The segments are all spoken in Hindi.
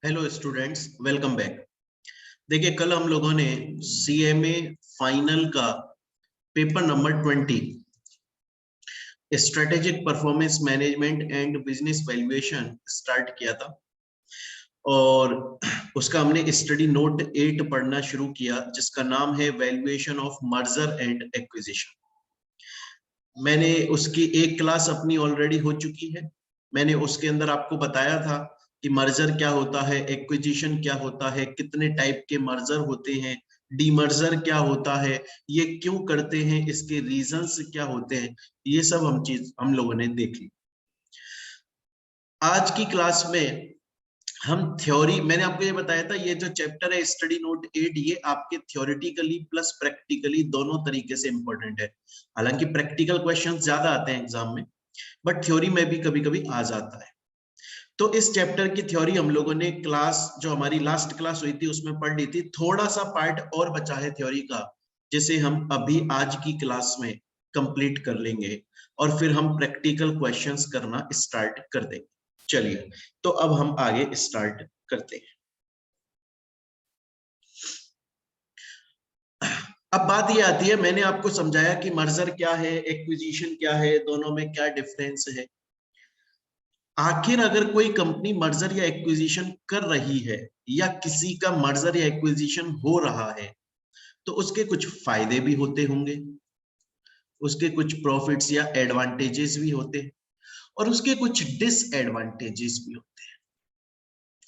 Hello students, welcome back. देखिए, कल हम लोगों ने सीएमए फाइनल का paper number 20 strategic performance management and business valuation start किया था और उसका हमने स्टडी नोट 8 पढ़ना शुरू किया, जिसका नाम है valuation of merger and acquisition. मैंने उसकी एक क्लास अपनी ऑलरेडी हो चुकी है। मैंने उसके अंदर आपको बताया था कि मर्जर क्या होता है, एक्विजिशन क्या होता है, कितने टाइप के मर्जर होते हैं, डीमर्जर क्या होता है, ये क्यों करते हैं, इसके रीजंस क्या होते हैं, ये सब हम लोगों ने देख ली। आज की क्लास में हम थ्योरी, मैंने आपको ये बताया था, ये जो चैप्टर है स्टडी नोट 8, ये आपके थ्योरेटिकली प्लस प्रैक्टिकली दोनों तरीके से इंपॉर्टेंट है। हालांकि प्रैक्टिकल क्वेश्चंस ज्यादा आते हैं एग्जाम में, बट थ्योरी में भी कभी कभी आ जाता है। तो इस चैप्टर की थ्योरी हम लोगों ने क्लास, जो हमारी लास्ट क्लास हुई थी, उसमें पढ़ ली थी। थोड़ा सा पार्ट और बचा है थ्योरी का, जिसे हम अभी आज की क्लास में कंप्लीट कर लेंगे और फिर हम प्रैक्टिकल क्वेश्चंस करना स्टार्ट कर देंगे। चलिए, तो अब हम आगे स्टार्ट करते हैं। अब बात ये आती है, मैंने आपको समझाया कि मर्जर क्या है, एक्विजिशन क्या है, दोनों में क्या डिफरेंस है। आखिर अगर कोई कंपनी मर्जर या एक्विजिशन कर रही है या किसी का मर्जर या एक्विजिशन हो रहा है, तो उसके कुछ फायदे भी होते होंगे, उसके कुछ प्रॉफिट्स या एडवांटेजेस भी होते हैं और उसके कुछ डिसएडवांटेजेस भी होते हैं।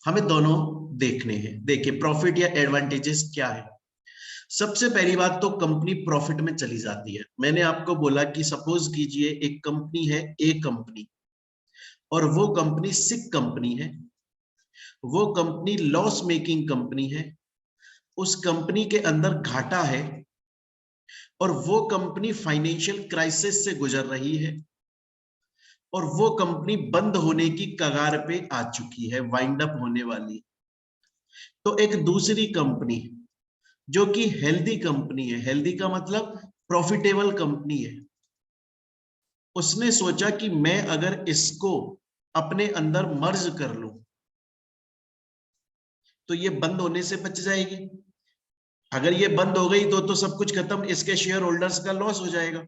हमें दोनों देखने हैं। देखिए, प्रॉफिट या एडवांटेजेस क्या है। सबसे पहली बात तो कंपनी प्रॉफिट में चली जाती है। मैंने आपको बोला कि सपोज कीजिए एक कंपनी है, ए कंपनी, और वो कंपनी सिक कंपनी है, वो कंपनी लॉस मेकिंग कंपनी है, उस कंपनी के अंदर घाटा है और वो कंपनी फाइनेंशियल क्राइसिस से गुजर रही है और वो कंपनी बंद होने की कगार पे आ चुकी है, वाइंड अप होने वाली। तो एक दूसरी कंपनी जो कि हेल्दी कंपनी है, हेल्दी का मतलब प्रॉफिटेबल कंपनी है, उसने सोचा कि मैं अगर इसको अपने अंदर मर्ज कर लूं तो ये बंद होने से बच जाएगी। अगर ये बंद हो गई तो सब कुछ खत्म, इसके शेयर होल्डर्स का लॉस हो जाएगा।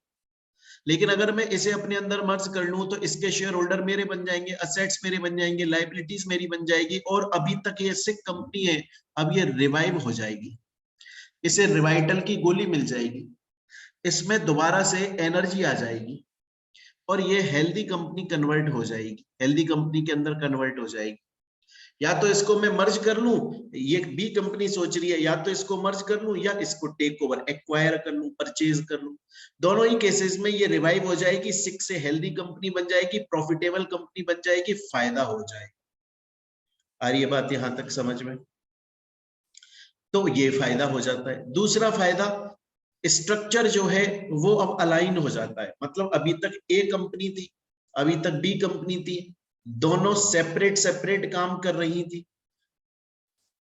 लेकिन अगर मैं इसे अपने अंदर मर्ज कर लूं तो इसके शेयर होल्डर मेरे बन जाएंगे, असेट्स मेरे बन जाएंगे, लायबिलिटीज मेरी बन जाएगी और अभी तक ये सिक कंपनी है, अब ये रिवाइव हो जाएगी, इसे रिवाइटल की गोली मिल जाएगी, इसमें दोबारा से एनर्जी आ जाएगी और ये हेल्दी कंपनी कन्वर्ट हो जाएगी, हेल्दी कंपनी के अंदर कन्वर्ट हो जाएगी। या तो इसको मैं मर्ज कर लूं, ये बी कंपनी सोच रही है, या तो इसको मर्ज कर लूं या इसको टेक ओवर, एक्वायर कर लूं, परचेज कर लूं। दोनों ही केसेस में ये रिवाइव हो जाएगी, सिक से हेल्दी कंपनी बन जाएगी, प्रॉफिटेबल कंपनी बन जाएगी, फायदा हो जाएगा। आ रही है बात यहां तक समझ में? तो ये फायदा हो जाता है। दूसरा फायदा, स्ट्रक्चर जो है वो अब अलाइन हो जाता है। मतलब अभी तक ए कंपनी थी, अभी तक बी कंपनी थी, दोनों सेपरेट सेपरेट काम कर रही थी।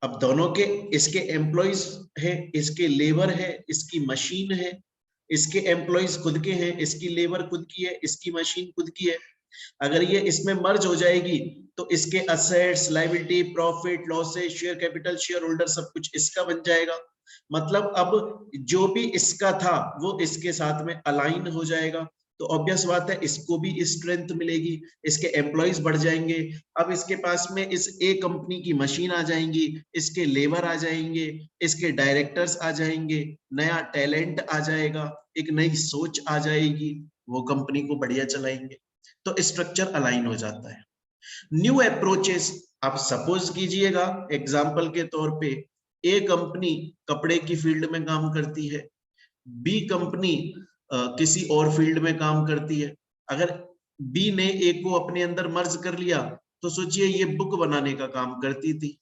अब दोनों के, इसके एम्प्लॉइज है, इसके लेबर है, इसकी मशीन है, इसके एम्प्लॉइज खुद के हैं, इसकी लेबर खुद की है, इसकी मशीन खुद की है। अगर ये इसमें मर्ज हो जाएगी तो इसके assets, liability, profit, losses, share capital, share holder, सब कुछ इसका बन जाएगा। मतलब अब जो भी इसका था वो इसके साथ में अलाइन हो जाएगा। तो ऑब्वियस बात है, इसको भी स्ट्रेंथ मिलेगी, इसके एम्प्लॉइज बढ़ जाएंगे। अब इसके पास में इस ए कंपनी की मशीन आ जाएंगी, इसके लेबर आ जाएंगे, इसके डायरेक्टर्स आ जाएंगे, नया टैलेंट आ जाएगा, एक नई सोच आ जाएगी, वो कंपनी को बढ़िया चलाएंगे। तो स्ट्रक्चर अलाइन हो जाता है। न्यू अप्रोचेस, आप सपोज कीजिएगा एग्जांपल के तौर पे, ए कंपनी कपड़े की फील्ड में काम करती है, बी कंपनी किसी और फील्ड में काम करती है। अगर बी ने ए को अपने अंदर मर्ज कर लिया तो सोचिए ये बुक बनाने का काम करती थी,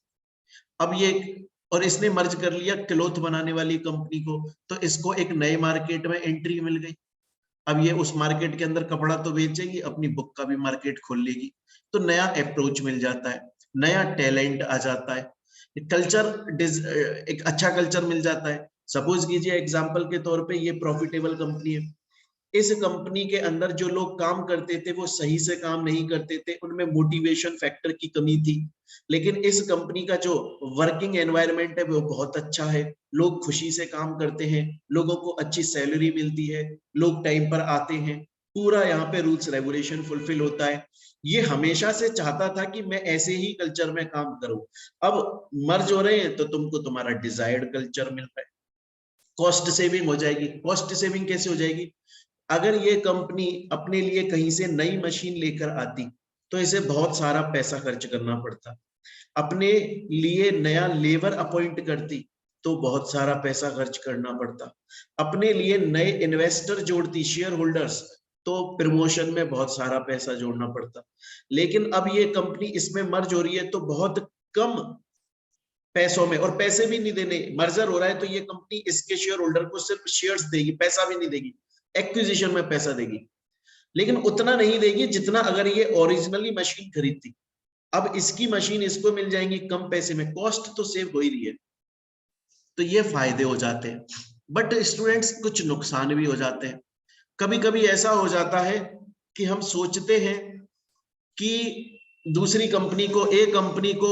अब ये, और इसने मर्ज कर लिया क्लॉथ बनाने वाली कंपनी को, तो इसको एक नए मार्केट में एंट्री मिल गई। अब ये उस मार्केट के अंदर कपड़ा तो बेचेगी, अपनी बुक का भी मार्केट खोल लेगी। तो नया अप्रोच मिल जाता है, नया टैलेंट आ जाता है, कल्चर, एक अच्छा कल्चर मिल जाता है। सपोज कीजिए एग्जांपल के तौर पे ये प्रॉफिटेबल कंपनी है, इस कंपनी के अंदर जो लोग काम करते थे वो सही से काम नहीं करते थे, उनमें मोटिवेशन फैक्टर की कमी थी। लेकिन इस कंपनी का जो वर्किंग एनवायरनमेंट है वो बहुत अच्छा है, लोग खुशी से काम करते हैं, लोगों को अच्छी सैलरी मिलती है, लोग टाइम पर आते हैं, पूरा यहाँ पे रूल्स रेगुलेशन फुलफिल होता है। ये हमेशा से चाहता था कि मैं ऐसे ही कल्चर में काम करूं। अब मर्ज हो रहे हैं तो तुमको तुम्हारा डिजायर्ड कल्चर मिल रहा है, कॉस्ट सेविंग हो जाएगी। कॉस्ट सेविंग कैसे हो जाएगी? अगर ये कंपनी अपने लिए कहीं से नई मशीन लेकर आती तो इसे बहुत सारा पैसा खर्च करना पड़ता, अपने लिए नया लेबर अपॉइंट करती तो बहुत सारा पैसा खर्च करना पड़ता, अपने लिए नए इन्वेस्टर जोड़ती, शेयर होल्डर्स, तो प्रमोशन में बहुत सारा पैसा जोड़ना पड़ता। लेकिन अब ये कंपनी इसमें मर्ज हो रही है तो बहुत कम पैसों में, और पैसे भी नहीं देने, मर्जर हो रहा है तो ये कंपनी इसके शेयर होल्डर को सिर्फ शेयर्स देगी, पैसा भी नहीं देगी, एक्विजिशन में पैसा देगी, लेकिन उतना नहीं देगी जितना अगर ये ओरिजिनली मशीन खरीदती। अब इसकी मशीन इसको मिल जाएंगी कम पैसे में, कॉस्ट तो सेव हो ही रही है, तो ये फायदे हो जाते हैं। बट स्टूडेंट्स कुछ नुकसान भी हो जाते हैं। कभी कभी ऐसा हो जाता है कि हम सोचते हैं कि दूसरी कंपनी को, ए कंपनी को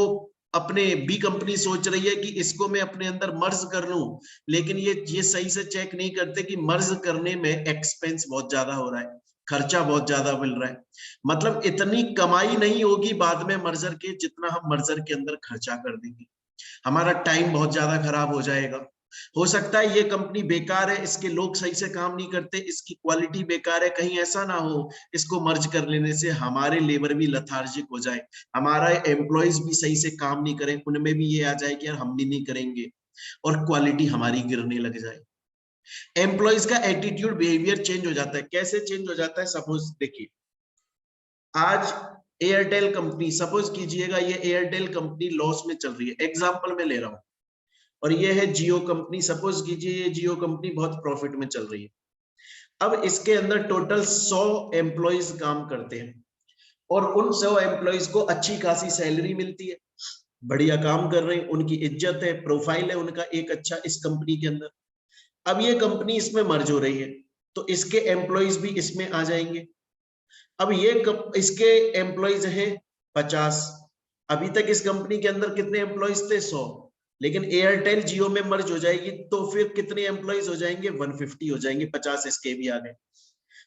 अपने बी कंपनी सोच रही है कि इसको मैं अपने अंदर मर्ज कर लूं, लेकिन ये सही से चेक नहीं करते कि मर्ज करने में एक्सपेंस बहुत ज्यादा हो रहा है, खर्चा बहुत ज्यादा मिल रहा है, मतलब इतनी कमाई नहीं होगी बाद में मर्जर के जितना हम मर्जर के अंदर खर्चा कर देंगे, हमारा टाइम बहुत ज्यादा खराब हो जाएगा। हो सकता है ये कंपनी बेकार है, इसके लोग सही से काम नहीं करते, इसकी क्वालिटी बेकार है, कहीं ऐसा ना हो इसको मर्ज कर लेने से हमारे लेबर भी लथार्जिक हो जाए, हमारा एम्प्लॉयज भी सही से काम नहीं करें, उनमें भी ये आ जाए कि यार हम भी नहीं करेंगे, और क्वालिटी हमारी गिरने लग जाए। एम्प्लॉयज का एटीट्यूड, बिहेवियर चेंज हो जाता है। कैसे चेंज हो जाता है? सपोज देखिए, आज एयरटेल कंपनी, सपोज कीजिएगा ये एयरटेल कंपनी लॉस में चल रही है, एग्जांपल में ले रहा हूं, और ये है जियो कंपनी, सपोज कीजिए ये जियो कंपनी बहुत प्रॉफिट में चल रही है। अब इसके अंदर टोटल 100 एम्प्लॉइज काम करते हैं, और उन 100 एम्प्लॉइज को अच्छी खासी सैलरी मिलती है, बढ़िया काम कर रहे हैं, उनकी इज्जत है, प्रोफाइल है उनका एक अच्छा इस कंपनी के अंदर। अब ये कंपनी इसमें मर्ज हो रही है तो इसके एम्प्लॉइज भी इसमें आ जाएंगे। अब इसके एम्प्लॉइज हैं 50, अभी तक इस कंपनी के अंदर कितने एम्प्लॉइज थे? 100, लेकिन एयरटेल जियो में मर्ज हो जाएगी तो फिर कितने एम्प्लॉइज हो जाएंगे? 150 हो जाएंगे, 50 इसके भी आ गए।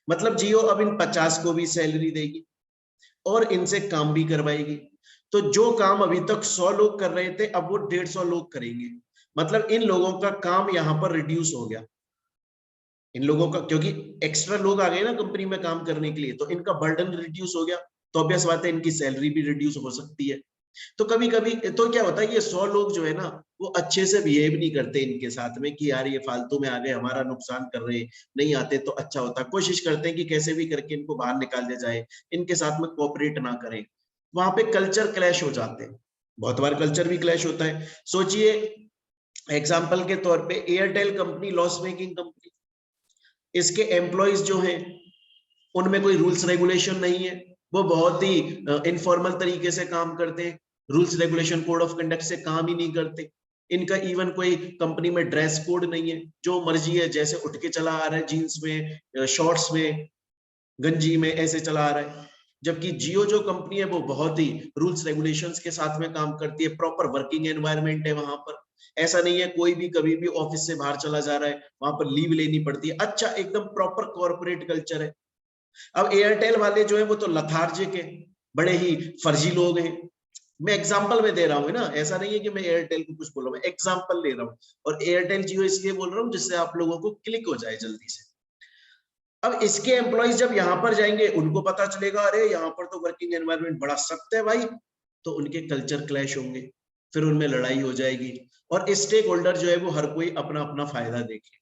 मतलब जियो अब इन 50 को भी सैलरी देगी और इनसे काम भी करवाएगी। तो जो काम अभी तक 100 लोग कर रहे थे अब वो 150 लोग करेंगे, मतलब इन लोगों का काम यहाँ पर रिड्यूस हो गया, इन लोगों का, क्योंकि एक्स्ट्रा लोग आ गए ना कंपनी में काम करने के लिए, तो इनका बर्डन रिड्यूस हो गया, तो ऑब्वियस बात है इनकी सैलरी भी रिड्यूस हो सकती है। तो कभी कभी तो क्या होता है, ये 100 लोग जो है ना वो अच्छे से बिहेव नहीं करते इनके साथ में कि यार ये फालतू में आ गए, हमारा नुकसान कर रहे, नहीं आते तो अच्छा होता, कोशिश करते हैं कि कैसे भी करके इनको बाहर निकाल दिया जाए, इनके साथ में कोऑपरेट ना करें, वहां पे कल्चर क्लैश हो जाते हैं। बहुत बार कल्चर भी क्लैश होता है। सोचिए एग्जाम्पल के तौर पे Airtel company loss making company, इसके एम्प्लॉइज जो हैं उनमें कोई रूल्स रेगुलेशन नहीं है, वो बहुत ही इनफॉर्मल तरीके से काम करते हैं, rules regulation code of conduct से काम ही नहीं करते, इनका इवन कोई कंपनी में ड्रेस कोड नहीं है, जो मर्जी है जैसे उठ के चला आ रहा है, जीन्स में, शॉर्ट्स में, गंजी में ऐसे चला आ रहा है। जबकि जियो जो कंपनी है वो बहुत ही रूल्स रेगुलेशंस के साथ में काम करती है, प्रॉपर वर्किंग एनवायरनमेंट है वहां पर, ऐसा नहीं है कोई भी कभी भी ऑफिस से बाहर चला जा रहा है वहां पर लीव लेनी पड़ती है, अच्छा एकदम प्रॉपर कॉर्पोरेट कल्चर है। अब एयरटेल वाले जो है वो तो लथार्जिक है, बड़े ही फर्जी लोग हैं, मैं एग्जांपल में दे रहा हूँ ना, ऐसा नहीं है कि मैं एयरटेल को कुछ बोल रहा हूँ, मैं एग्जांपल ले रहा हूँ, और एयरटेल जियो इसलिए बोल रहा हूँ जिससे आप लोगों को क्लिक हो जाए जल्दी से। अब इसके एम्प्लॉइज जब यहाँ पर जाएंगे उनको पता चलेगा अरे यहाँ पर तो वर्किंग एनवायरनमेंट बड़ा सख्त है भाई, तो उनके कल्चर क्लैश होंगे, फिर उनमें लड़ाई हो जाएगी, और स्टेक होल्डर जो है वो हर कोई अपना अपना फायदा देखेगा।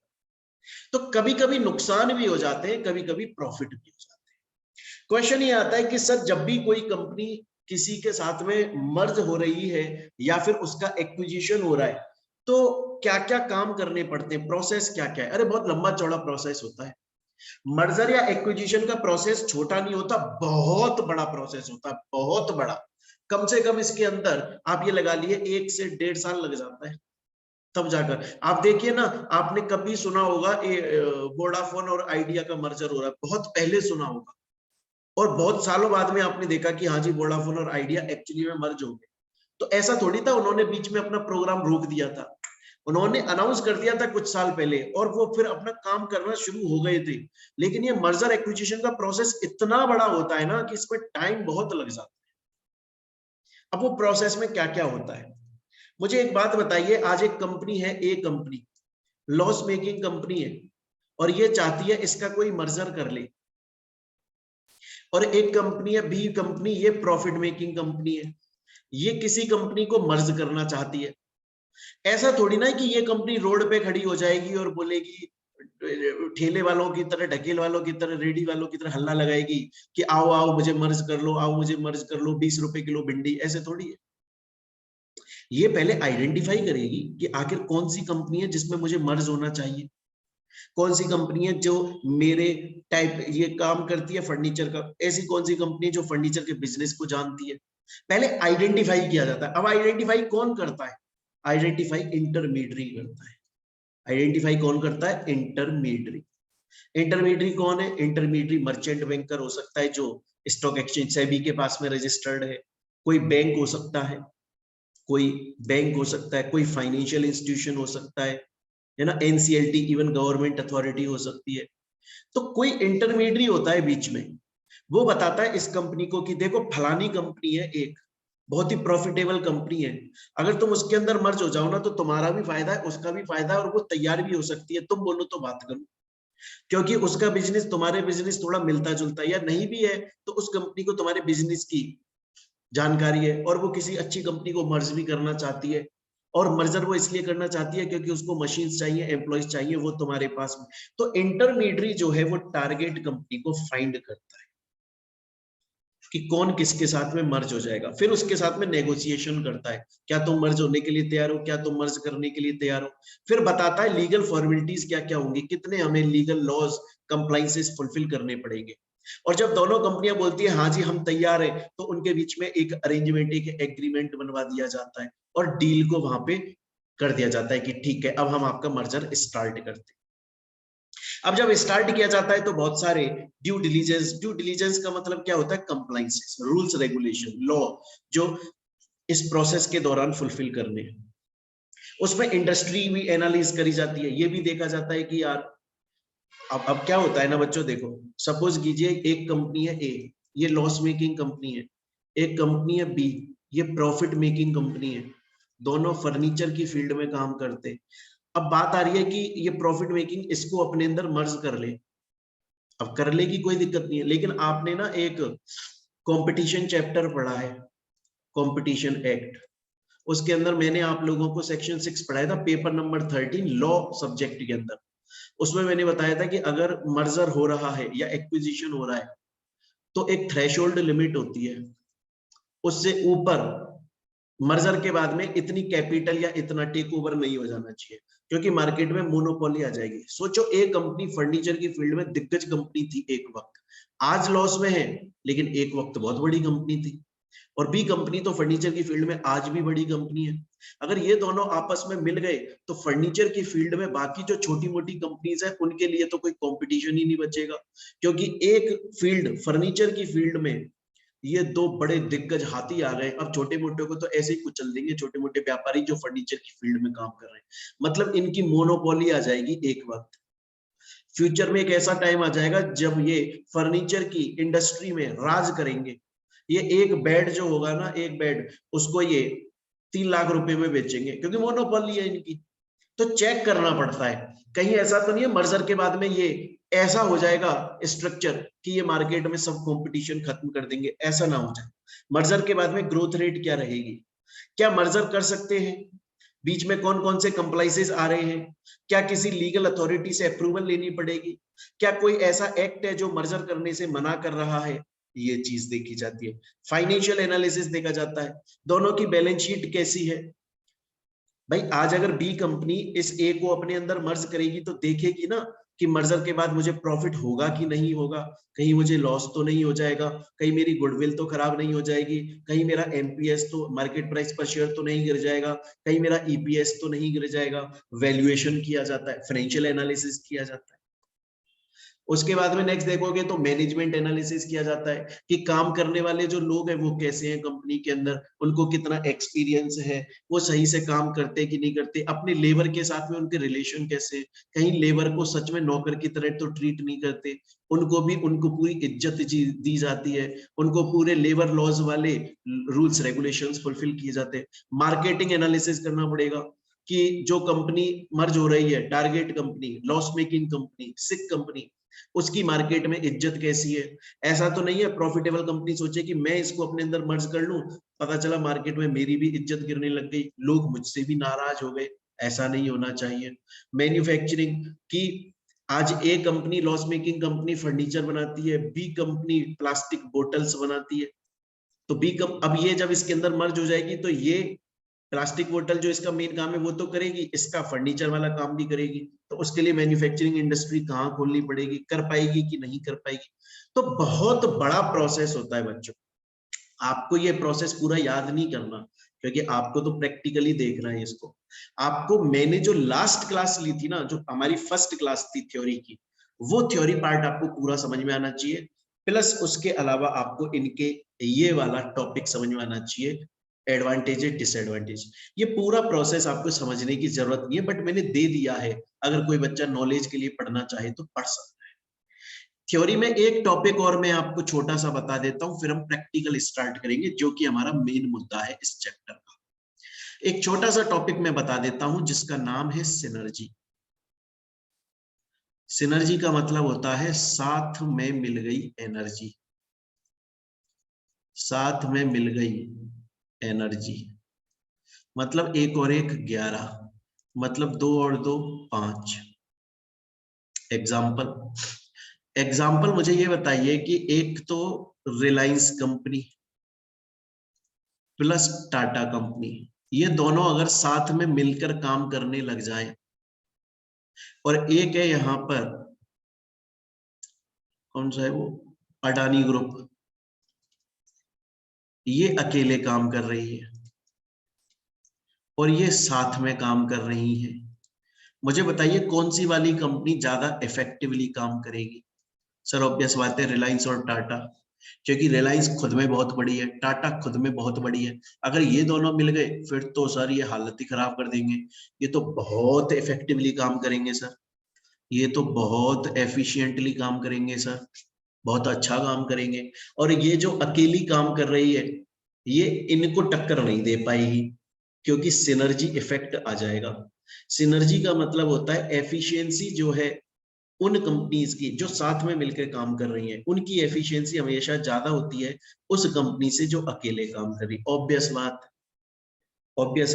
तो कभी कभी नुकसान भी हो जाते हैं, कभी कभी प्रॉफिट भी हो जाते हैं। क्वेश्चन ये आता है कि सर जब भी कोई कंपनी किसी के साथ में मर्ज हो रही है या फिर उसका एक्विजिशन हो रहा है तो क्या क्या काम करने पड़ते हैं, प्रोसेस क्या क्या है? अरे बहुत लंबा चौड़ा प्रोसेस होता है। मर्जर या एक्विजिशन का प्रोसेस छोटा नहीं होता, बहुत बड़ा प्रोसेस होता है, बहुत बड़ा। कम से कम इसके अंदर आप ये लगा लिए 1 से 1.5 साल लग जाता है, तब जाकर आप देखिए ना, आपने कभी सुना होगा वोडाफोन और आइडिया का मर्जर हो रहा है, बहुत पहले सुना होगा, और बहुत सालों बाद में आपने देखा कि हाँ जी वोडाफोन और आइडिया एक्चुअली में मर्ज हो गए। तो ऐसा थोड़ी था उन्होंने बीच में अपना प्रोग्राम रोक दिया था, उन्होंने अनाउंस कर दिया था कुछ साल पहले और वो फिर अपना काम करना शुरू हो गए थे। लेकिन ये मर्जर एक्विजिशन का प्रोसेस इतना बड़ा होता है ना कि इसमें टाइम बहुत लग जाता है। अब वो प्रोसेस में क्या क्या होता है, मुझे एक बात बताइए, आज एक कंपनी है, ए कंपनी लॉस मेकिंग कंपनी है और ये चाहती है इसका कोई मर्जर कर ले, और एक कंपनी है बी कंपनी, ये प्रॉफिट मेकिंग कंपनी है, ये किसी कंपनी को मर्ज करना चाहती है। ऐसा थोड़ी ना है कि ये कंपनी रोड पे खड़ी हो जाएगी और बोलेगी, ठेले वालों की तरह, ढकेल वालों की तरह, रेडी वालों की तरह हल्ला लगाएगी कि आओ आओ मुझे मर्ज कर लो, आओ मुझे मर्ज कर लो, 20 रुपए किलो भिंडी, ऐसे थोड़ी है। ये पहले आइडेंटिफाई करेगी कि आखिर कौन सी कंपनी है जिसमें मुझे मर्ज होना चाहिए, कौन सी कंपनी है जो मेरे टाइप ये काम करती है फर्नीचर का, ऐसी कौन सी कंपनी है जो फर्नीचर के बिजनेस को जानती है। पहले आइडेंटिफाई किया जाता है। अब आइडेंटिफाई कौन करता है, आइडेंटिफाई इंटरमीडियरी करता है। आइडेंटिफाई कौन करता है, इंटरमीडियरी। इंटरमीडियरी कौन है, इंटरमीडियरी मर्चेंट बैंकर हो सकता है जो स्टॉक एक्सचेंज सेबी के पास में रजिस्टर्ड है, कोई बैंक हो सकता है, कोई बैंक हो सकता है, कोई फाइनेंशियल इंस्टीट्यूशन हो सकता है ना, एनसीएलटी, इवन गवर्नमेंट अथॉरिटी हो सकती है। तो कोई इंटरमीडियरी होता है बीच में, वो बताता है इस कंपनी को कि देखो फलानी कंपनी है, एक बहुत ही प्रॉफिटेबल कंपनी है, अगर तुम उसके अंदर मर्ज हो जाओ ना तो तुम्हारा भी फायदा है, उसका भी फायदा है, और वो तैयार भी हो सकती है, तुम बोलो तो बात करो, क्योंकि उसका बिजनेस तुम्हारे बिजनेस थोड़ा मिलता जुलता है, या नहीं भी है तो उस कंपनी को तुम्हारे बिजनेस की जानकारी है और वो किसी अच्छी कंपनी को मर्ज भी करना चाहती है। और मर्जर वो इसलिए करना चाहती है क्योंकि उसको मशीन्स चाहिए, एम्प्लॉइज चाहिए, वो तुम्हारे पास में। तो इंटरमीडियरी जो है वो टारगेट कंपनी को फाइंड करता है कि कौन किसके साथ में मर्ज हो जाएगा, फिर उसके साथ में नेगोशिएशन करता है, क्या तुम मर्ज होने के लिए तैयार हो, क्या तुम मर्ज करने के लिए तैयार हो। फिर बताता है लीगल फॉर्मेलिटीज क्या क्या होंगी, कितने हमें लीगल लॉज कंप्लाइंसेस फुलफिल करने पड़ेंगे। और जब दोनों कंपनियां बोलती है हाँ जी हम तैयार है, तो उनके बीच में एक अरेंजमेंट, एक एग्रीमेंट बनवा दिया जाता है और डील को वहां पे कर दिया जाता है कि ठीक है अब हम आपका मर्जर स्टार्ट करते हैं। अब जब स्टार्ट किया जाता है तो बहुत सारे ड्यू डिलीजेंस का मतलब क्या होता है, कंप्लाइंसेस, रूल्स रेगुलेशन, लॉ, जो इस प्रोसेस के दौरान फुलफिल करने हैं। उसमें इंडस्ट्री भी एनालिस करी जाती है, ये भी देखा जाता है कि यार अब क्या होता है ना बच्चों, देखो सपोज कीजिए एक कंपनी है ए, ये लॉस मेकिंग कंपनी है, एक कंपनी है बी, ये प्रॉफिट मेकिंग कंपनी है, दोनों फर्नीचर की फील्ड में काम करते हैं। अब बात आ रही है कि ये प्रॉफिट मेकिंग इसको अपने अंदर मर्ज कर ले, अब कर ले की कोई दिक्कत नहीं है, लेकिन आपने ना एक कंपटीशन चैप्टर पढ़ा है, कंपटीशन एक्ट, उसके अंदर मैंने आप लोगों को सेक्शन 6 पढ़ाया था, पेपर नंबर 13 लॉ सब्जेक्ट के अंदर। उसमें मैंने बताया था कि अगर मर्जर हो रहा है या एक्विजिशन हो रहा है तो एक थ्रेशोल्ड लिमिट होती है, उससे ऊपर मर्जर के बाद में इतनी कैपिटल या इतना टेक ओवर नहीं हो जाना चाहिए, क्योंकि मार्केट में मोनोपोली आ जाएगी। सोचो एक कंपनी फर्नीचर की फील्ड में दिग्गज कंपनी थी एक वक्त, आज लॉस में है, लेकिन एक वक्त बहुत बड़ी कंपनी थी। और बी कंपनी तो फर्नीचर की फील्ड में आज भी बड़ी कंपनी है। अगर ये दोनों आपस में मिल गए तो फर्नीचर की फील्ड में बाकी जो छोटी मोटी कंपनीज है उनके लिए तो कोई कंपटीशन ही नहीं बचेगा, क्योंकि एक फील्ड फर्नीचर की फील्ड में ये दो बड़े दिग्गज हाथी आ गए, अब छोटे मोटे को तो ऐसे ही कुचल देंगे, छोटे मोटे व्यापारी जो फर्नीचर की फील्ड में काम कर रहे हैं, मतलब इनकी मोनोपोली आ जाएगी एक वक्त। फ्यूचर में एक ऐसा टाइम आ जाएगा जब ये फर्नीचर की इंडस्ट्री में राज करेंगे। ये एक बेड जो होगा ना, एक बेड उसको ये 3 लाख रुपए में बेचेंगे, क्योंकि मोनोपोली है इनकी। तो चेक करना पड़ता है कहीं ऐसा तो नहीं है मर्जर के बाद में ये ऐसा हो जाएगा स्ट्रक्चर कि ये मार्केट में सब कंपटीशन खत्म कर देंगे, ऐसा ना हो जाए। मर्जर के बाद में ग्रोथ रेट क्या रहेगी, क्या मर्जर कर सकते हैं, बीच में कौन कौन से कंप्लाइंसेस आ रहे हैं, क्या किसी लीगल अथॉरिटी से अप्रूवल लेनी पड़ेगी, क्या कोई ऐसा एक्ट है जो मर्जर करने से मना कर रहा है, ये चीज देखी जाती है। फाइनेंशियल एनालिसिस देखा जाता है, दोनों की बैलेंस शीट कैसी है। भाई आज अगर बी कंपनी इस ए को अपने अंदर मर्ज करेगी तो देखेगी ना कि मर्जर के बाद मुझे प्रॉफिट होगा कि नहीं होगा, कहीं मुझे लॉस तो नहीं हो जाएगा, कहीं मेरी गुडविल तो खराब नहीं हो जाएगी, कहीं मेरा एनपीएस तो मार्केट प्राइस पर शेयर तो नहीं गिर जाएगा, कहीं मेरा ईपीएस तो नहीं गिर जाएगा। वैल्यूएशन किया जाता है, फाइनेंशियल एनालिसिस किया जाता है। उसके बाद में नेक्स्ट देखोगे तो मैनेजमेंट एनालिसिस किया जाता है कि काम करने वाले जो लोग हैं वो कैसे हैं कंपनी के अंदर, उनको कितना एक्सपीरियंस है, वो सही से काम करते कि नहीं करते, अपने लेबर के साथ में उनके रिलेशन कैसे, कहीं लेबर को सच में नौकर की तरह तो ट्रीट नहीं करते, उनको पूरी इज्जत दी जाती है, उनको पूरे लेबर लॉज वाले रूल्स रेगुलेशंस फुलफिल किए जाते हैं। मार्केटिंग एनालिसिस करना पड़ेगा कि जो कंपनी मर्ज हो रही है, target company, loss making company, sick company, उसकी मार्केट में इज्जत कैसी है। ऐसा तो नहीं है प्रॉफिटेबल कंपनी सोचे कि मैं इसको अपने अंदर मर्ज कर लूं, पता चला मार्केट में मेरी भी इज्जत गिरने लग गई, लोग मुझसे भी नाराज हो गए। ऐसा नहीं होना चाहिए। मैन्युफैक्चरिंग की आज A company loss making company furniture बनाती है, बी कंपनी प्लास्टिक बोटल्स बनाती है, तो अब ये जब इसके अंदर मर्ज हो जाएगी तो ये प्लास्टिक बोतल जो इसका मेन काम है वो तो करेगी, इसका फर्नीचर वाला काम भी करेगी, तो उसके लिए मैन्युफैक्चरिंग इंडस्ट्री कहाँ खोलनी पड़ेगी, कर पाएगी कि नहीं कर पाएगी। तो बहुत बड़ा प्रोसेस होता है बच्चों। आपको ये प्रोसेस पूरा याद नहीं करना, क्योंकि आपको तो प्रैक्टिकली देखना है इसको। आपको मैंने जो लास्ट क्लास ली थी ना, जो हमारी फर्स्ट क्लास थी थ्योरी की, वो थ्योरी पार्ट आपको पूरा समझ में आना चाहिए, प्लस उसके अलावा आपको इनके ये वाला टॉपिक समझ में आना चाहिए, एडवांटेजेस डिसएडवांटेज। ये पूरा प्रोसेस आपको समझने की जरूरत नहीं है, बट मैंने दे दिया है, अगर कोई बच्चा नॉलेज के लिए पढ़ना चाहे तो पढ़ सकता है। थ्योरी में एक टॉपिक और मैं आपको छोटा सा बता देता हूं, फिर हम प्रैक्टिकल स्टार्ट करेंगे, जो कि हमारा मेन मुद्दा है इस चैप्टर का। एक छोटा सा टॉपिक मैं बता देता हूं जिसका नाम है सिनर्जी। सिनर्जी का मतलब होता है साथ में मिल गई एनर्जी, साथ में मिल गई एनर्जी। मतलब 1 और 1 11, मतलब 2 और 2 5। एग्जाम्पल मुझे ये बताइए कि एक तो Reliance company plus Tata company, ये दोनों अगर साथ में मिलकर काम करने लग जाएं, और एक है यहां पर कौन सा है वो, अडानी ग्रुप, ये अकेले काम कर रही है और ये साथ में काम कर रही है, मुझे बताइए कौन सी वाली कंपनी ज्यादा इफेक्टिवली काम करेगी। सर ऑब्वियस बात है रिलायंस और टाटा, क्योंकि रिलायंस खुद में बहुत बड़ी है, टाटा खुद में बहुत बड़ी है। अगर ये दोनों मिल गए फिर तो सर ये हालत ही खराब कर देंगे, ये तो बहुत इफेक्टिवली काम करेंगे सर, ये तो बहुत एफिशिएंटली काम करेंगे सर, बहुत अच्छा काम करेंगे। और ये जो अकेली काम कर रही है ये इनको टक्कर नहीं दे पाएगी, क्योंकि सिनर्जी इफेक्ट आ जाएगा। सिनर्जी का मतलब होता है एफिशिएंसी जो है उन कंपनीज की जो साथ में मिलकर काम कर रही हैं, उनकी एफिशिएंसी हमेशा ज्यादा होती है उस कंपनी से जो अकेले काम कर रही। ऑब्वियस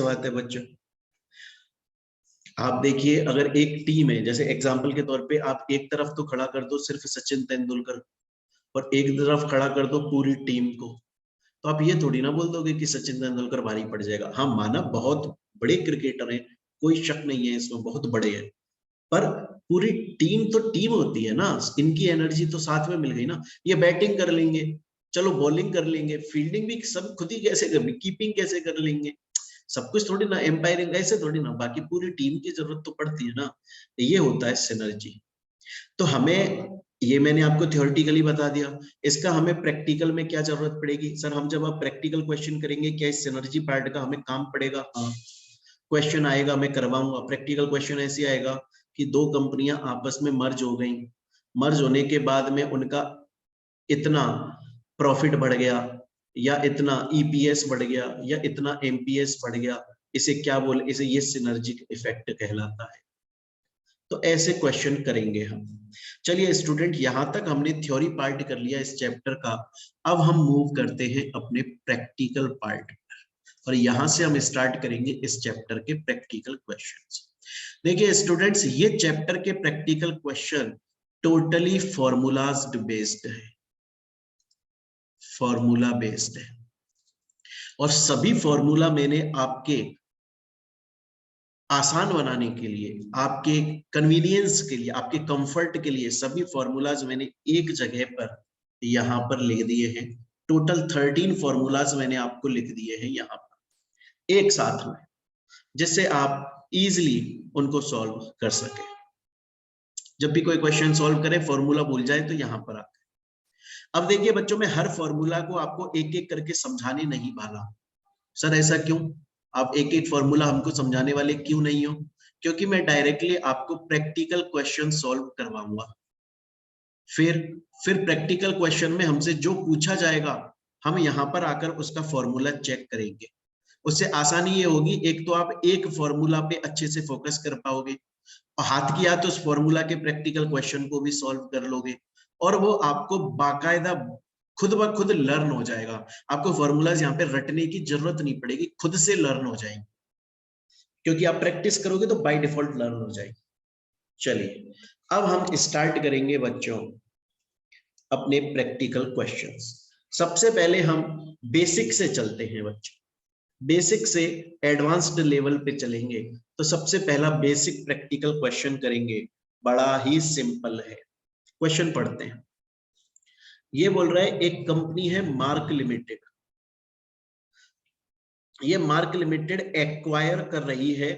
बात है बच्चों। आप देखिए अगर एक टीम है, जैसे एग्जांपल के तौर पे आप एक तरफ तो खड़ा कर दो सिर्फ सचिन तेंदुलकर और एक तरफ खड़ा कर दो पूरी टीम को, तो आप ये थोड़ी ना बोल दोगे कि सचिन तेंदुलकर भारी पड़ जाएगा। हाँ माना बहुत बड़े क्रिकेटर हैं, कोई शक नहीं है इसमें, बहुत बड़े हैं, पर पूरी टीम तो टीम होती है ना, इनकी एनर्जी तो साथ में मिल गई ना। ये बैटिंग कर लेंगे, चलो बॉलिंग कर लेंगे, फील्डिंग भी सब खुद ही कैसे कर, कीपिंग कैसे कर लेंगे, सब कुछ थोड़ी ना, एम्पायरिंग ऐसे थोड़ी ना, बाकी पूरी टीम की जरूरत तो पड़ती है ना। ये होता है सिनर्जी। तो हमें, ये मैंने आपको थ्योरेटिकली बता दिया, इसका हमें प्रैक्टिकल में क्या जरूरत पड़ेगी। सर हम जब आप प्रैक्टिकल क्वेश्चन करेंगे क्या इस सिनर्जी पार्ट का हमें काम पड़ेगा? हाँ क्वेश्चन आएगा, मैं करवाऊंगा। प्रैक्टिकल क्वेश्चन ऐसे आएगा कि दो कंपनियां आपस में मर्ज हो गई, मर्ज होने के बाद में उनका इतना प्रॉफिट बढ़ गया या इतना ईपीएस बढ़ गया या इतना एमपीएस बढ़ गया, इसे क्या बोले, इसे ये सिनर्जिक इफेक्ट कहलाता है। तो ऐसे क्वेश्चन करेंगे हम। चलिए स्टूडेंट, यहां तक हमने थ्योरी पार्ट कर लिया इस चैप्टर का। अब हम मूव करते हैं अपने प्रैक्टिकल पार्ट, और यहां से हम स्टार्ट करेंगे इस चैप्टर के प्रैक्टिकल क्वेश्चंस। देखिए स्टूडेंट्स, ये चैप्टर के practical question totally formulas based है, फॉर्मूला बेस्ड है, और सभी फॉर्मूला मैंने आपके आसान बनाने के लिए, आपके कन्वीनियंस के लिए, आपके कंफर्ट के लिए सभी फॉर्मूलाज मैंने एक जगह पर यहाँ पर लिख दिए हैं। टोटल 13 फॉर्मूलाज मैंने आपको लिख दिए हैं यहाँ पर एक साथ में, जिससे आप इजीली उनको सॉल्व कर सके। जब भी कोई क्वेश्चन सॉल्व करें, फॉर्मूला भूल जाए तो यहाँ पर आकर। अब देखिए बच्चों, मैं हर फॉर्मूला को आपको एक एक करके समझाने नहीं वाला। सर ऐसा क्यों? आप एक एक फॉर्मूला हमको समझाने वाले क्यों नहीं हो? क्योंकि मैं डायरेक्टली आपको प्रैक्टिकल क्वेश्चन सॉल्व करवाऊंगा। फिर प्रैक्टिकल क्वेश्चन में हमसे जो पूछा जाएगा, हम यहाँ पर आकर उसका फॉर्मूला चेक करेंगे। उससे आसानी ये होगी, एक तो आप एक फॉर्मूला पे अच्छे से फोकस कर पाओगे, और हाथ की हाथ उस फॉर्मूला के प्रैक्टिकल क्वेश्चन को भी सॉल्व कर लोगे, और वो आपको बाकायदा खुद ब खुद लर्न हो जाएगा। आपको फॉर्मूलाज यहाँ पे रटने की जरूरत नहीं पड़ेगी, खुद से लर्न हो जाएंगे, क्योंकि आप प्रैक्टिस करोगे तो बाय डिफॉल्ट लर्न हो जाएगी। चलिए अब हम स्टार्ट करेंगे बच्चों अपने प्रैक्टिकल क्वेश्चंस। सबसे पहले हम बेसिक से चलते हैं बच्चों, बेसिक से एडवांस्ड लेवल पे चलेंगे। तो सबसे पहला बेसिक प्रैक्टिकल क्वेश्चन करेंगे, बड़ा ही सिंपल है। क्वेश्चन पढ़ते हैं। ये बोल रहा है एक कंपनी है मार्क लिमिटेड, ये मार्क लिमिटेड एक्वायर कर रही है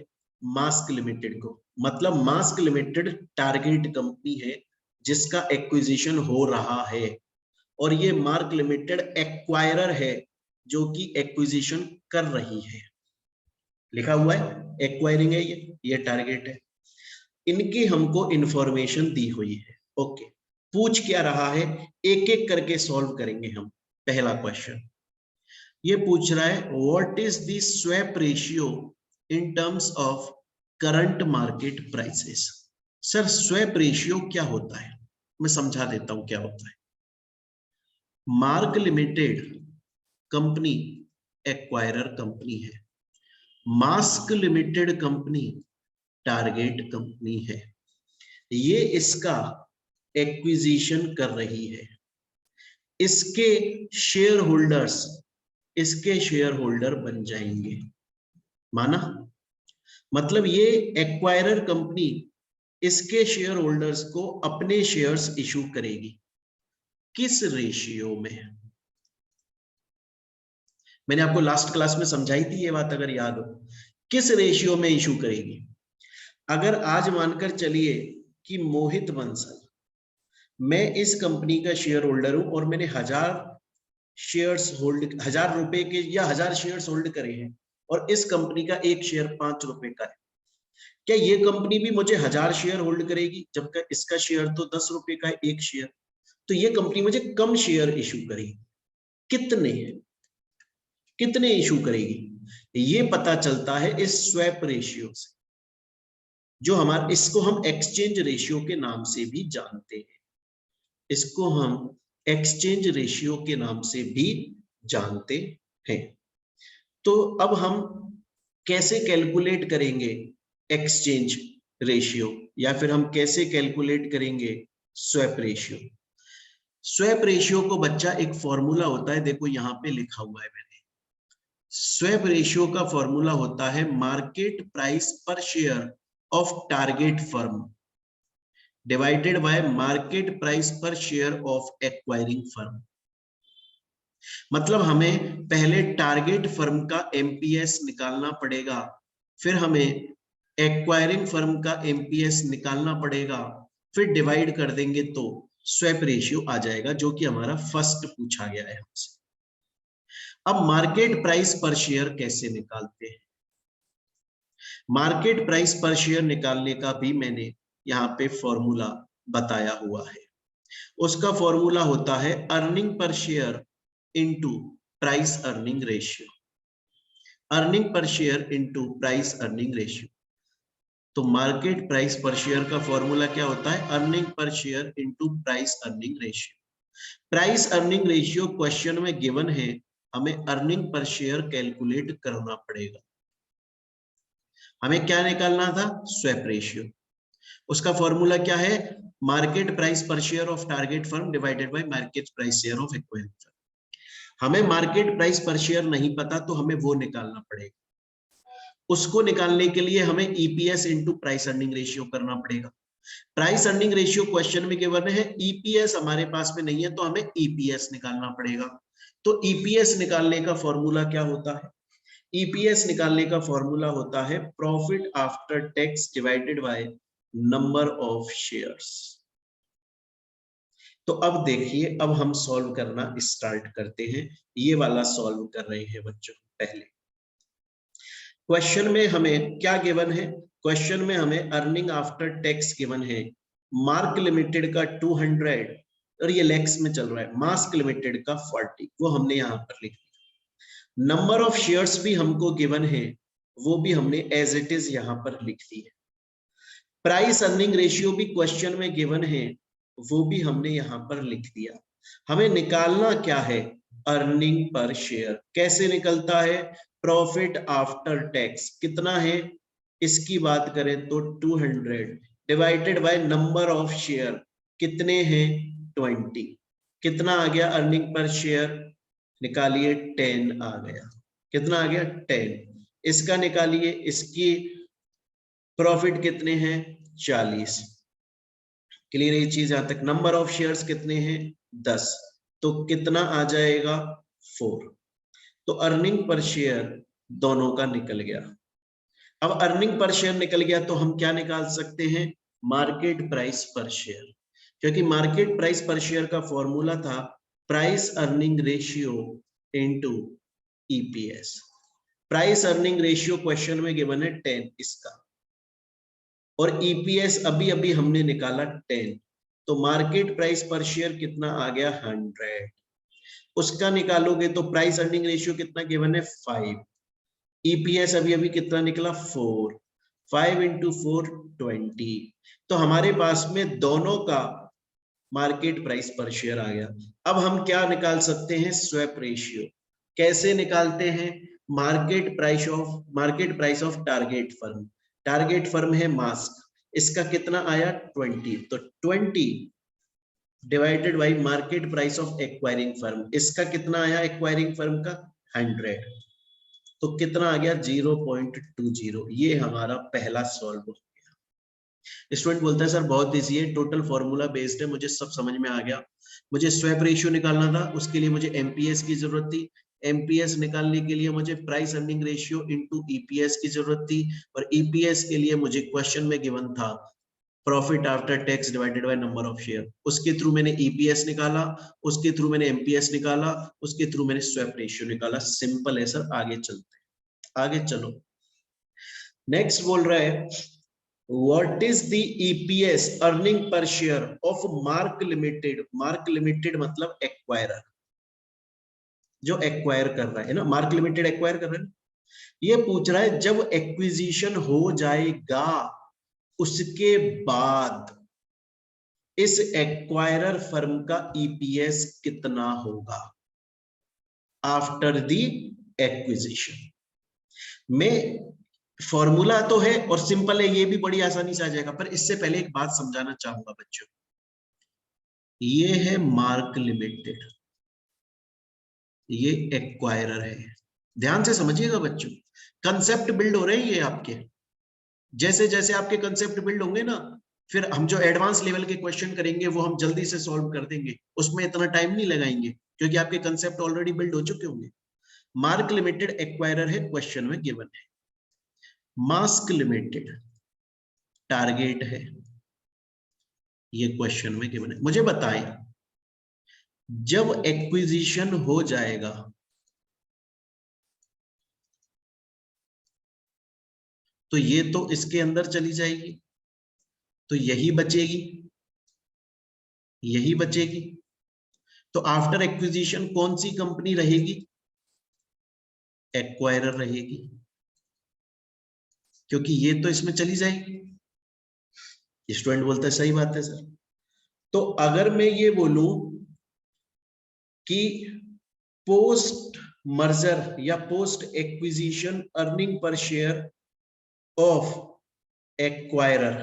मास्क लिमिटेड को। मतलब मास्क लिमिटेड टारगेट कंपनी है जिसका एक्विजिशन हो रहा है, और ये मार्क लिमिटेड एक्वायरर है जो कि एक्विजिशन कर रही है। लिखा हुआ है एक्वायरिंग है, ये टारगेट है। इनकी हमको इंफॉर्मेशन दी हुई है। ओके, पूछ क्या रहा है, एक एक करके सॉल्व करेंगे हम। पहला क्वेश्चन ये पूछ रहा है, what is the swap ratio in terms of current market prices. Sir swap ratio क्या होता है, मैं समझा देता हूं क्या होता है। Mark limited company acquirer company है, Mask limited company target company है। ये इसका एक्विजिशन कर रही है, इसके शेयर होल्डर्स इसके शेयर होल्डर बन जाएंगे। माना? मतलब ये एक्वायरर कंपनी इसके शेयर होल्डर्स को अपने शेयर्स इशू करेगी। किस रेशियो में? मैंने आपको लास्ट क्लास में समझाई थी ये बात, अगर याद हो। किस रेशियो में इशू करेगी? अगर आज मानकर चलिए कि मोहित बंसल, मैं इस कंपनी का शेयर होल्डर हूं और मैंने 1000 रुपए के या 1000 शेयर्स होल्ड करे हैं, और इस कंपनी का एक शेयर 5 रुपए का है। क्या ये कंपनी भी मुझे 1000 शेयर होल्ड करेगी, जबकि इसका शेयर तो 10 रुपए का है एक शेयर? तो ये कंपनी मुझे कम शेयर इशू करेगी। कितने इशू करेगी, ये पता चलता है इस स्वैप रेशियो से, जो हमारे इसको हम एक्सचेंज रेशियो के नाम से भी जानते हैं। इसको हम एक्सचेंज रेशियो के नाम से भी जानते हैं। तो अब हम कैसे कैलकुलेट करेंगे एक्सचेंज रेशियो, या फिर हम कैसे कैलकुलेट करेंगे स्वैप रेशियो? स्वैप रेशियो को बच्चा एक फॉर्मूला होता है, देखो यहां पे लिखा हुआ है मैंने। स्वैप रेशियो का फॉर्मूला होता है market price per share of target firm divided by market price per share of acquiring firm. मतलब हमें पहले टारगेट फर्म का एमपीएस निकालना पड़ेगा, फिर हमें एक्वायरिंग फर्म का एमपीएस निकालना पड़ेगा, फिर डिवाइड कर देंगे तो स्वैप रेशियो आ जाएगा, जो कि हमारा फर्स्ट पूछा गया है हमसे। अब मार्केट प्राइस पर शेयर कैसे निकालते हैं? मार्केट प्राइस पर शेयर निकालने का भी मैंने यहाँ पे फॉर्मूला बताया हुआ है। उसका फॉर्मूला होता है earning per share into price earning ratio. Earning per share into price earning ratio. तो मार्केट प्राइस पर शेयर का फॉर्मूला क्या होता है? Earning per share into price earning ratio. Price earning ratio question में गिवन है, हमें अर्निंग पर शेयर कैलकुलेट करना पड़ेगा। हमें क्या निकालना था? Swap ratio. उसका फॉर्मूला क्या है? Market price per share of target firm divided by market price share of acquiring firm. हमें मार्केट प्राइस पर शेयर नहीं पता, तो हमें वो निकालना पड़ेगा। उसको निकालने के लिए हमें EPS into price earning ratio करना पड़ेगा। प्राइस अर्निंग रेशियो क्वेश्चन में गिवन है, ईपीएस हमारे पास में नहीं है तो हमें ईपीएस निकालना पड़ेगा। तो ईपीएस निकालने का फॉर्मूला क्या होता है? ईपीएस निकालने का फॉर्मूला होता है profit after tax divided by number of shares. तो अब देखिए, अब हम सॉल्व करना स्टार्ट करते हैं। ये वाला सॉल्व कर रहे हैं बच्चों। पहले क्वेश्चन में हमें क्या गिवन है? क्वेश्चन में हमें अर्निंग आफ्टर टैक्स गिवन है। मार्क लिमिटेड का 200 और ये लैक्स में चल रहा है, मास्क लिमिटेड का 40, वो हमने यहाँ पर लिख दिया। नंबर ऑफ शेयर्स भी हमको गिवन है, वो भी हमने एज इट इज यहाँ पर लिख दी है। प्राइस अर्निंग रेशियो भी क्वेश्चन में गिवन है, वो भी हमने यहाँ पर लिख दिया। हमें निकालना क्या है? Earning per share. कैसे निकलता है? प्रॉफिट आफ्टर टैक्स कितना है, इसकी बात करें तो 200 divided by number of share कितने हैं? 20। कितना आ गया अर्निंग पर शेयर? निकालिए, 10 आ गया। कितना आ गया? 10। इसका निकालिए, इसकी प्रॉफिट कितने हैं? 40। क्लियर ये चीज यहां तक? नंबर ऑफ शेयर्स कितने हैं? 10। तो कितना आ जाएगा? 4। तो अर्निंग पर शेयर दोनों का निकल गया। अब अर्निंग पर शेयर निकल गया तो हम क्या निकाल सकते हैं? Market price per share. क्योंकि मार्केट प्राइस पर शेयर का फॉर्मूला था price earning ratio into EPS. Price earning ratio question में गिवन है 10 इसका, और ईपीएस अभी अभी हमने निकाला 10। तो मार्केट प्राइस पर शेयर कितना आ गया? 100। उसका निकालोगे तो प्राइस अर्निंग रेशियो कितना गिवन है? 5। ईपीएस अभी अभी कितना निकला? 4। 5 इंटू 4 20। तो हमारे पास में दोनों का मार्केट प्राइस पर शेयर आ गया। अब हम क्या निकाल सकते हैं? Swap ratio. कैसे निकालते हैं? Market price of target firm. Target firm है मास्क, इसका कितना आया? 20। तो 20 divided by market price of acquiring firm, इसका कितना आया? एक्वायरिंग फर्म का 100। तो कितना आ गया? 0.20। ये हमारा पहला सॉल्व हो गया। स्टूडेंट बोलता है सर बहुत इजी है, टोटल फॉर्मूला बेस्ड है, मुझे सब समझ में आ गया। मुझे स्वैप रेशियो निकालना था, उसके लिए मुझे एमपीएस की जरूरत थी। एमपीएस निकालने के लिए मुझे price earning ratio into EPS की जरूरत थी, और ईपीएस के लिए मुझे क्वेश्चन में गिवन था profit after tax divided by number of share. उसके थ्रू मैंने ईपीएस निकाला, उसके थ्रू मैंने एमपीएस निकाला, उसके थ्रू मैंने स्वैप रेशियो निकाला। सिंपल है सर। आगे चलते हैं, आगे चलो। नेक्स्ट बोल रहा है what is the EPS earning per share of mark limited. Mark limited मतलब एक्वायरर, जो एक्वायर कर रहा है ना, मार्क लिमिटेड एक्वायर कर रहा है। ये पूछ रहा है जब एक्विजिशन हो जाएगा उसके बाद इस एक्वायरर फर्म का ईपीएस कितना होगा आफ्टर द एक्विजिशन। में फॉर्मूला तो है और सिंपल है, ये भी बड़ी आसानी से आ जाएगा, पर इससे पहले एक बात समझाना चाहूंगा बच्चों। ये है मार्क लिमिटेड, ये एक्वायरर है। ध्यान से समझिएगा बच्चों, कंसेप्ट बिल्ड हो रहे हैं ये आपके। जैसे जैसे आपके कंसेप्ट बिल्ड होंगे ना, फिर हम जो एडवांस लेवल के क्वेश्चन करेंगे वो हम जल्दी से सॉल्व कर देंगे, उसमें इतना टाइम नहीं लगाएंगे क्योंकि आपके कंसेप्ट ऑलरेडी बिल्ड हो चुके होंगे। मार्क लिमिटेड एक्वायरर है, क्वेश्चन में गिवन है। मास्क लिमिटेड टारगेट है, ये क्वेश्चन में गिवन है। मुझे बताएं जब एक्विजिशन हो जाएगा तो ये तो इसके अंदर चली जाएगी, तो यही बचेगी, यही बचेगी। तो आफ्टर एक्विजिशन कौन सी कंपनी रहेगी? एक्वायरर रहेगी, क्योंकि ये तो इसमें चली जाएगी। स्टूडेंट बोलता है सही बात है सर। तो अगर मैं ये बोलूं कि पोस्ट मर्जर या post acquisition earning per share of acquirer,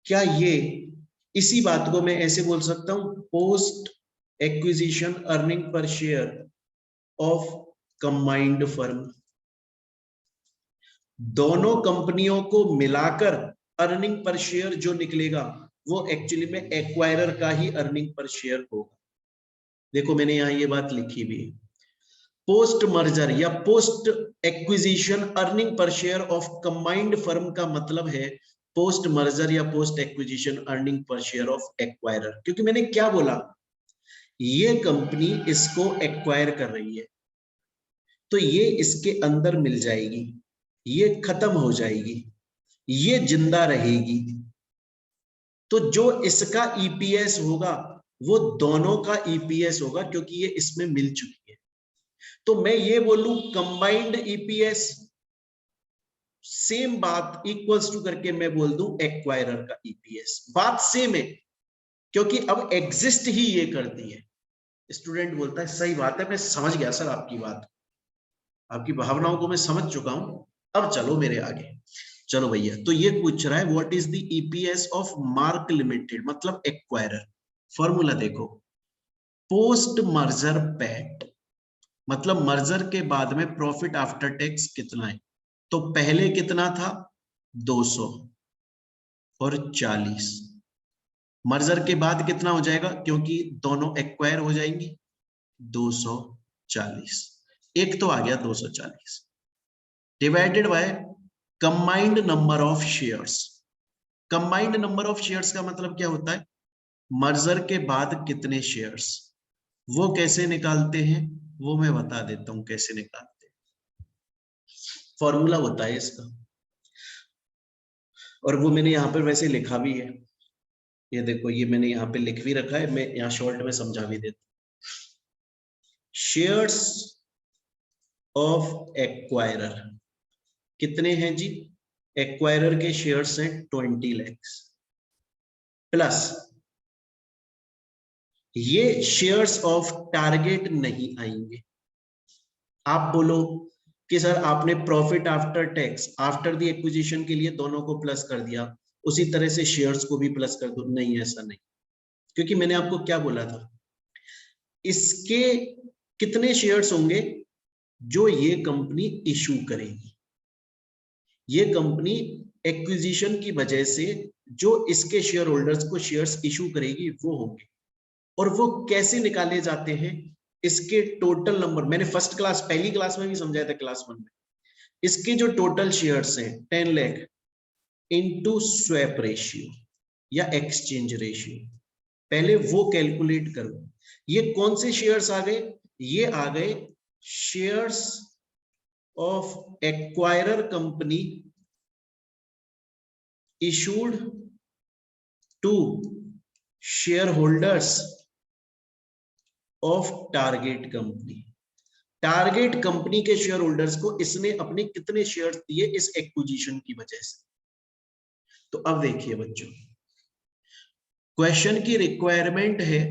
क्या ये इसी बात को मैं ऐसे बोल सकता हूं, post acquisition earning per share of combined firm. दोनों कंपनियों को मिलाकर अर्निंग पर शेयर जो निकलेगा वो एक्चुअली में एक्वायरर का ही अर्निंग पर शेयर होगा। देखो मैंने यहां ये बात लिखी भी है, पोस्ट मर्जर या post acquisition earning per share of combined firm का मतलब है पोस्ट मर्जर या post acquisition earning per share of acquirer. क्योंकि मैंने क्या बोला, ये कंपनी इसको एक्वायर कर रही है तो ये इसके अंदर मिल जाएगी, ये खत्म हो जाएगी, ये जिंदा रहेगी, तो जो इसका ईपीएस होगा वो दोनों का ईपीएस होगा क्योंकि ये इसमें मिल चुकी है। तो मैं ये बोलूं कंबाइंड ईपीएस, सेम बात इक्वल्स टू करके मैं बोल दूं एक्वायरर का ईपीएस, बात सेम है क्योंकि अब एग्जिस्ट ही ये करती है। स्टूडेंट बोलता है सही बात है, मैं समझ गया सर आपकी बात, आपकी भावनाओं को मैं समझ चुका हूं, अब चलो मेरे आगे। चलो भैया, तो ये पूछ रहा है what is the EPS of mark limited मतलब एक्वायरर। फॉर्मूला देखो, पोस्ट मर्जर पैट मतलब मर्जर के बाद में प्रॉफिट आफ्टर टैक्स कितना है, तो पहले कितना था 200 और 40, मर्जर के बाद कितना हो जाएगा क्योंकि दोनों एक्वायर हो जाएंगी 240, एक तो आ गया 240 divided by combined number of shares. Combined number of shares का मतलब क्या होता है, मर्जर के बाद कितने शेयर्स, वो कैसे निकालते हैं वो मैं बता देता हूं कैसे निकालते हैं। फॉर्मूला होता है इसका और वो मैंने यहां पर वैसे लिखा भी है, ये देखो ये मैंने यहां पे लिख भी रखा है, मैं यहां शॉर्ट में समझा भी देता हूं। शेयर्स ऑफ एक्वायरर कितने हैं जी, एक्वायरर के शेयर्स हैं 20 लाख प्लस ये शेयर्स ऑफ टारगेट नहीं आएंगे। आप बोलो कि सर आपने profit after tax after the acquisition के लिए दोनों को प्लस कर दिया, उसी तरह से शेयर्स को भी प्लस कर दो। नहीं, ऐसा नहीं, क्योंकि मैंने आपको क्या बोला था, इसके कितने शेयर्स होंगे जो ये कंपनी इशू करेगी, ये कंपनी एक्विजिशन की वजह से जो इसके शेयर होल्डर्स को शेयर्स इशू करेगी वो होंगे। और वो कैसे निकाले जाते हैं, इसके टोटल नंबर, मैंने फर्स्ट क्लास पहली क्लास में भी समझाया था क्लास 1 में, इसके जो टोटल शेयर्स हैं 10 लाख इनटू स्वैप रेशियो या एक्सचेंज रेशियो, पहले वो कैलकुलेट करो। ये कौन से शेयर्स आ गए, ये आ गए shares of acquirer company issued to shareholders of target company. Target company के शेयर होल्डर्स को इसने अपने कितने शेयर्स दिए इस एक्विजिशन की वजह से। तो अब देखिए बच्चों, क्वेश्चन की रिक्वायरमेंट है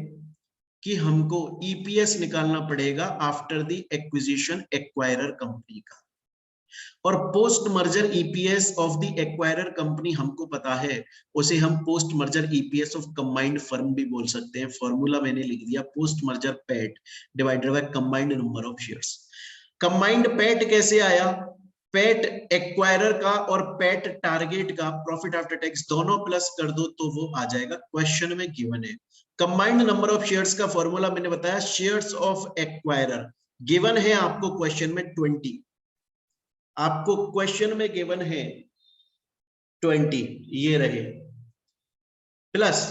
कि हमको ईपीएस निकालना पड़ेगा after the acquisition acquirer company का, और post merger EPS of the acquirer company हमको पता है, उसे हम post merger EPS of combined firm भी बोल सकते हैं। फॉर्मूला मैंने लिख दिया, post merger PAT divided by combined number of shares. Combined PAT कैसे आया, पैट एक्वायरर का और पैट टारगेट का प्रॉफिट आफ्टर टैक्स दोनों प्लस कर दो तो वो आ जाएगा, क्वेश्चन में गिवन है। कंबाइंड नंबर ऑफ शेयर्स का फॉर्मूला मैंने बताया, शेयर्स ऑफ एक्वायरर गिवन है आपको क्वेश्चन में 20, आपको क्वेश्चन में गिवन है 20, ये रहे, plus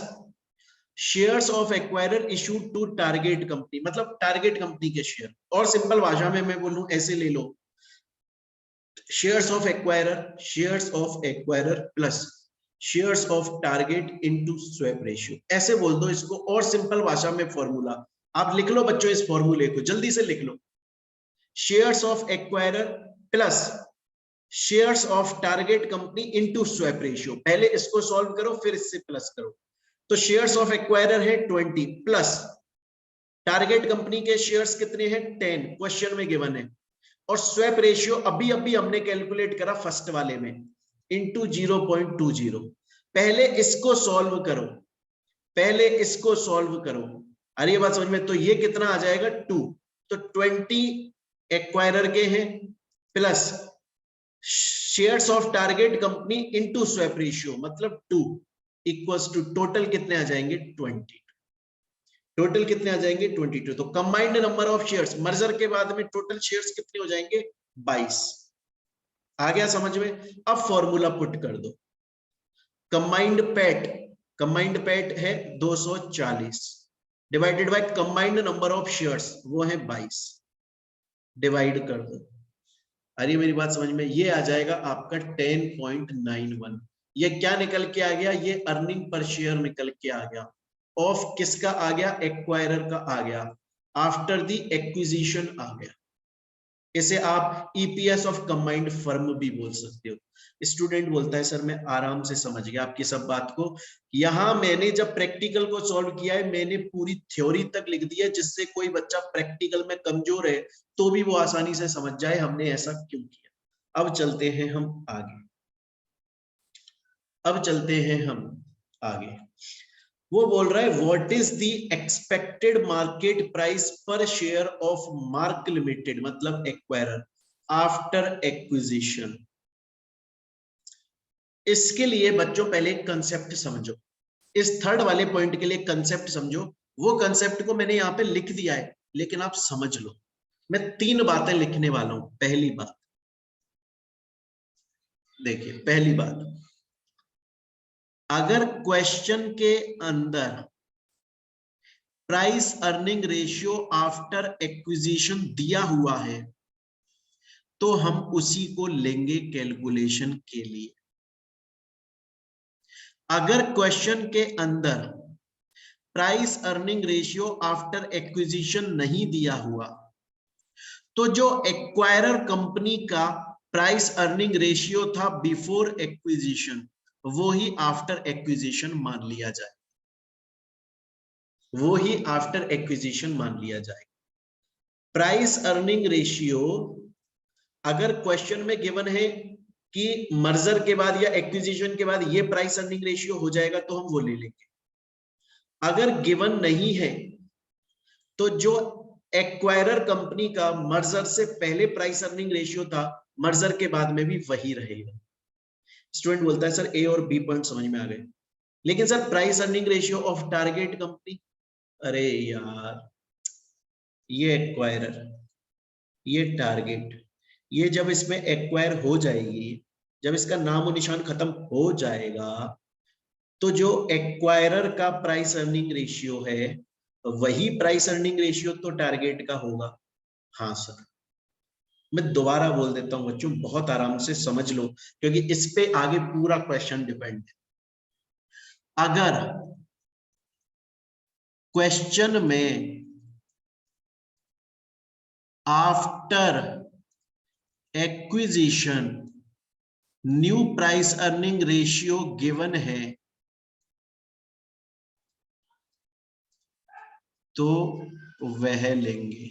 shares of acquirer issued to target company मतलब टारगेट कंपनी के शेयर, और सिंपल भाषा में मैं बोलूं ऐसे ले लो, shares of acquirer plus shares of target into swap ratio, ऐसे बोल दो इसको, और सिंपल भाषा में फॉर्मूला आप लिख लो बच्चों, इस फॉर्मूले को जल्दी से लिख लो, shares of acquirer plus shares of target company into swap ratio. पहले इसको सॉल्व करो फिर इससे प्लस करो। तो शेयर्स ऑफ एक्वायरर है 20 प्लस टारगेट कंपनी के शेयर्स कितने हैं 10, क्वेश्चन में गिवन है, और स्वैप रेशियो अभी अभी हमने कैलकुलेट करा फर्स्ट वाले में इनटू 0.20। पहले इसको सॉल्व करो, पहले इसको सॉल्व करो, अरे ये बात समझ में, तो ये कितना आ जाएगा 2, तो 20 एक्वायरर के हैं plus shares of target company into swap ratio, मतलब 2 इक्वल्स टू टोटल कितने आ जाएंगे 20। टोटल कितने आ जाएंगे 22। तो combined number of shares merger के बाद में टोटल शेयर्स कितने हो जाएंगे 22। आ गया समझ में? अब फॉर्मूला पुट कर दो। कंबाइंड पैट है 240 divided by combined number of shares वो है 22, डिवाइड कर दो। अरे मेरी बात समझ में? ये आ जाएगा आपका 10.91। ये क्या निकल के आ गया? ये अर्निंग पर शेयर निकल के आ गया। ऑफ किसका आ गया? एक्वायरर का आ गया। आफ्टर द एक्विजिशन आ गया। इसे आप ईपीएस ऑफ कंबाइंड फर्म भी बोल सकते हो। स्टूडेंट बोलता है सर मैं आराम से समझ गया आपकी सब बात को। यहां मैंने जब प्रैक्टिकल को सॉल्व किया है मैंने पूरी थ्योरी तक लिख दी है, जिससे कोई बच्चा प्रैक्टिकल में कमजोर है तो भी वो आसानी से समझ जाए हमने ऐसा क्यों किया। अब चलते हैं हम आगे। वो बोल रहा है what is the expected market price per share of mark limited, मतलब एक्वायरर, आफ्टर एक्विजिशन। इसके लिए बच्चों पहले कंसेप्ट समझो। इस थर्ड वाले पॉइंट के लिए कंसेप्ट समझो। वो कंसेप्ट को मैंने यहां पे लिख दिया है लेकिन आप समझ लो। मैं 3 बातें लिखने वाला हूं। पहली बात देखिए, पहली बात, अगर क्वेश्चन के अंदर price earning ratio after acquisition दिया हुआ है तो हम उसी को लेंगे कैलकुलेशन के लिए। अगर क्वेश्चन के अंदर price earning ratio after acquisition नहीं दिया हुआ तो जो एक्वायरर कंपनी का प्राइस अर्निंग रेशियो था बिफोर एक्विजिशन वो ही आफ्टर एक्विजिशन मान लिया जाए, वो ही आफ्टर एक्विजिशन मान लिया जाए। प्राइस अर्निंग रेशियो अगर क्वेश्चन में गिवन है कि मर्जर के बाद या एक्विजिशन के बाद ये प्राइस अर्निंग रेशियो हो जाएगा तो हम वो ले लेंगे। अगर गिवन नहीं है तो जो एक्वायरर कंपनी का मर्जर से पहले प्राइस अर्निंग रेशियो था मर्जर के बाद में भी वही रहेगा। स्टूडेंट बोलता है सर ए और बी पॉइंट समझ में आ गए, लेकिन sir price earning ratio of target company, अरे यार ये एक्वायरर ये टारगेट, ये जब इसमें एक्वायर हो जाएगी, जब इसका नामो निशान खत्म हो जाएगा तो जो एक्वायरर का प्राइस अर्निंग रेशियो है वही प्राइस अर्निंग रेशियो तो टारगेट का होगा। हाँ सर, मैं दोबारा बोल देता हूं बच्चों, बहुत आराम से समझ लो क्योंकि इस पे आगे पूरा क्वेश्चन डिपेंड है। अगर क्वेश्चन में after acquisition new price earning ratio given है तो वह लेंगे।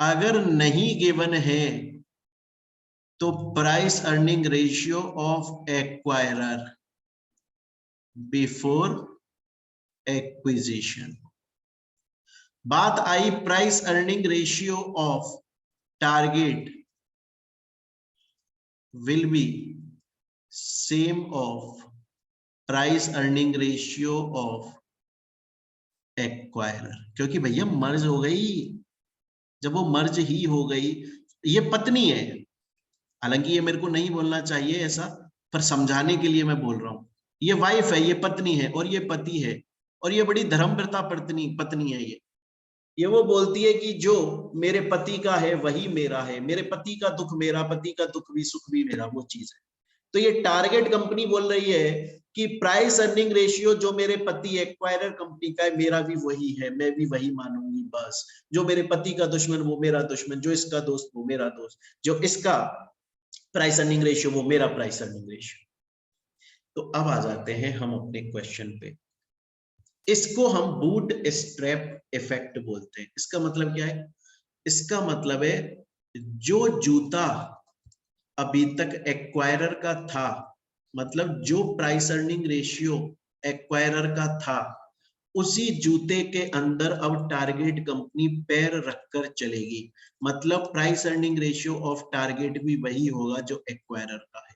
अगर नहीं गिवन है तो price earning ratio of acquirer before acquisition. बात आई price earning ratio of target will be same of price earning ratio of acquirer, क्योंकि भैया मर्ज हो गई। जब वो मर्ज ही हो गई, ये पत्नी है, हालांकि ये मेरे को नहीं बोलना चाहिए ऐसा, पर समझाने के लिए मैं बोल रहा हूं। ये वाइफ है, ये पत्नी है और ये पति है, और ये बड़ी धर्मप्रता पत्नी है। ये वो बोलती है कि जो मेरे पति का है वही मेरा है, मेरे पति का दुख मेरा, पति का दुख भी सुख भी मेरा, वो चीज है। तो ये टारगेट कंपनी बोल रही है कि प्राइस अर्निंग रेशियो जो मेरे पति एक्वायरर कंपनी का है मेरा भी वही है, मैं भी वही मानूंगी बस। जो मेरे पति का दुश्मन वो मेरा दुश्मन, जो इसका दोस्त वो मेरा दोस्त, जो इसका प्राइस अर्निंग रेशियो वो मेरा प्राइस अर्निंग रेशियो। तो अब आ जाते हैं हम अपने क्वेश्चन पे। इसको हम बूट स्ट्रैप इफेक्ट बोलते हैं। इसका मतलब क्या है? इसका मतलब है जो जूता अभी तक एक्वायरर का था, मतलब जो प्राइस अर्निंग रेशियो एक्वायरर का था उसी जूते के अंदर अब टारगेट कंपनी पैर रखकर चलेगी, मतलब price earning ratio of target भी वही होगा जो एक्वायरर का है।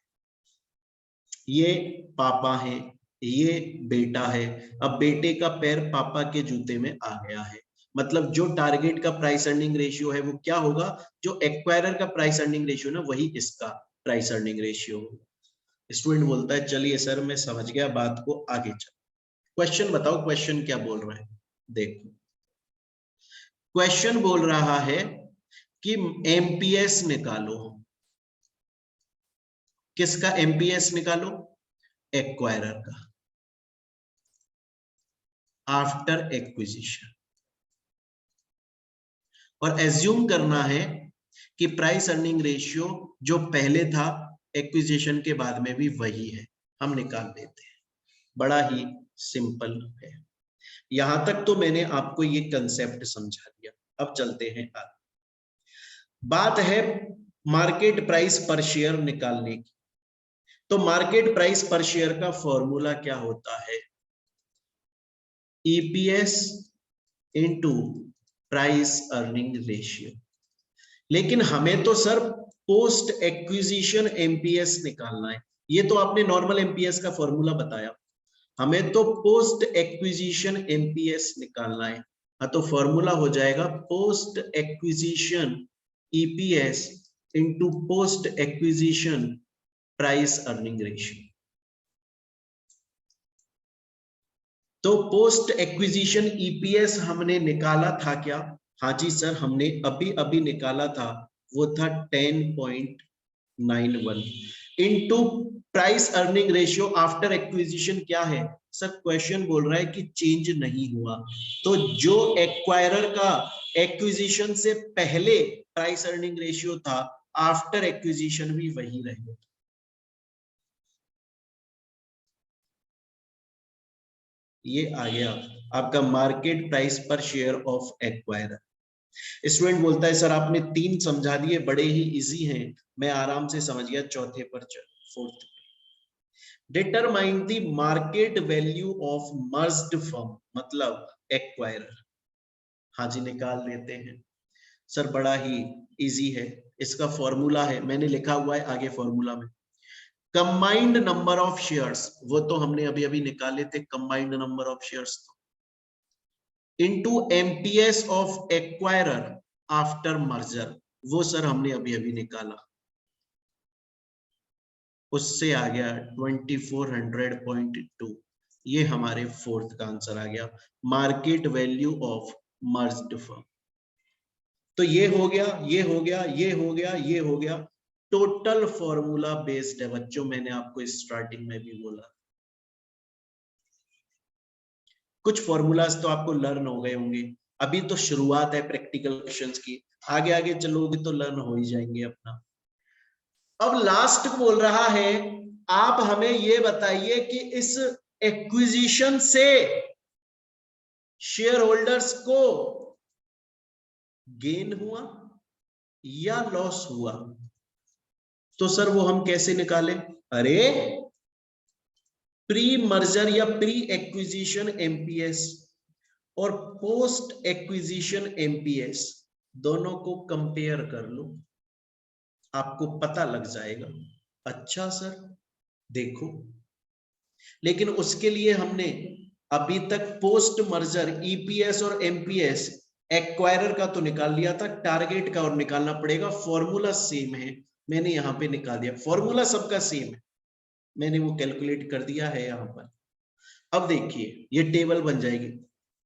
ये पापा है, ये बेटा है, अब बेटे का पैर पापा के जूते में आ गया है, मतलब जो टारगेट का प्राइस अर्निंग रेशियो है वो क्या होगा, जो एक्वायरर का प्राइस अर्निंग रेशियो ना वही इसका प्राइस अर्निंग रेशियो होगा। स्टूडेंट बोलता है चलिए सर मैं समझ गया, बात को आगे चल। क्वेश्चन बताओ, क्वेश्चन क्या बोल रहा है, देखो क्वेश्चन बोल रहा है कि एमपीएस निकालो। किसका एमपीएस निकालो, एक्वायरर का, आफ्टर एक्विजिशन, और एज्यूम करना है कि प्राइस अर्निंग रेशियो जो पहले था एक्विजिशन के बाद में भी वही है, हम निकाल लेते हैं, बड़ा ही सिंपल है। यहां तक तो मैंने आपको ये कंसेप्ट समझा दिया, अब चलते हैं आगे। बात है मार्केट प्राइस पर शेयर निकालने की, तो मार्केट प्राइस पर शेयर का फॉर्मूला क्या होता है, EPS into price earning ratio. लेकिन हमें तो सर पोस्ट एक्विजिशन एमपीएस निकालना है, ये तो आपने नॉर्मल एमपीएस का फॉर्मूला बताया, हमें तो पोस्ट एक्विजिशन एमपीएस निकालना है। हाँ, तो फॉर्मूला हो जाएगा post acquisition EPS into post acquisition price earning ratio. तो पोस्ट एक्विजिशन ईपीएस हमने निकाला था क्या, हाँ जी सर हमने अभी अभी निकाला था, वो था 10.91 into price earning ratio after acquisition क्या है सर, क्वेश्चन बोल रहा है कि चेंज नहीं हुआ, तो जो एक्वायरर का एक्विजिशन से पहले प्राइस अर्निंग रेशियो था आफ्टर एक्विजिशन भी वही रहेगा। ये आ गया आपका market price per share of acquirer. Student बोलता है सर आपने 3 समझा दिए, बड़े ही इजी हैं, मैं आराम से समझ गया, चौथे पर चल, fourth. Determine the market value of merged firm, मतलब एक्वायरर। हाँ जी निकाल लेते हैं सर, बड़ा ही इजी है, इसका फॉर्मूला है, मैंने लिखा हुआ है आगे फॉर्मूला में, कंबाइंड नंबर ऑफ शेयर्स, वो तो हमने अभी अभी निकाले थे, combined number of shares into MPS of acquirer after merger, वो सर हमने अभी अभी निकाला, उससे आ गया 2400.2, ये हमारे फोर्थ का आंसर आ गया, market value of merged firm. तो ये हो गया, ये हो गया, ये हो गया, ये हो गया, टोटल फॉर्मूला बेस्ड है बच्चों, मैंने आपको स्टार्टिंग में भी बोला। कुछ फॉर्मूलाज तो आपको लर्न हो गए होंगे, अभी तो शुरुआत है प्रैक्टिकल क्वेश्चंस की, आगे आगे चलोगे तो लर्न हो ही जाएंगे अपना। अब लास्ट बोल रहा है आप हमें ये बताइए कि इस एक्विजिशन से शेयर होल्डर्स को गेन हुआ या लॉस हुआ, तो सर वो हम कैसे निकालें, अरे प्री मर्जर या प्री एक्विजिशन एमपीएस और पोस्ट एक्विजिशन एमपीएस दोनों को कंपेयर कर लो, आपको पता लग जाएगा। अच्छा सर देखो, लेकिन उसके लिए हमने अभी तक पोस्ट मर्जर ईपीएस और एमपीएस एक्वायरर का तो निकाल लिया था, टारगेट का और निकालना पड़ेगा, फॉर्मूला सेम है, मैंने यहां पे निकाल दिया, फॉर्मूला सबका सेम है, मैंने वो कैलकुलेट कर दिया है यहां पर। अब देखिए ये टेबल बन जाएगी,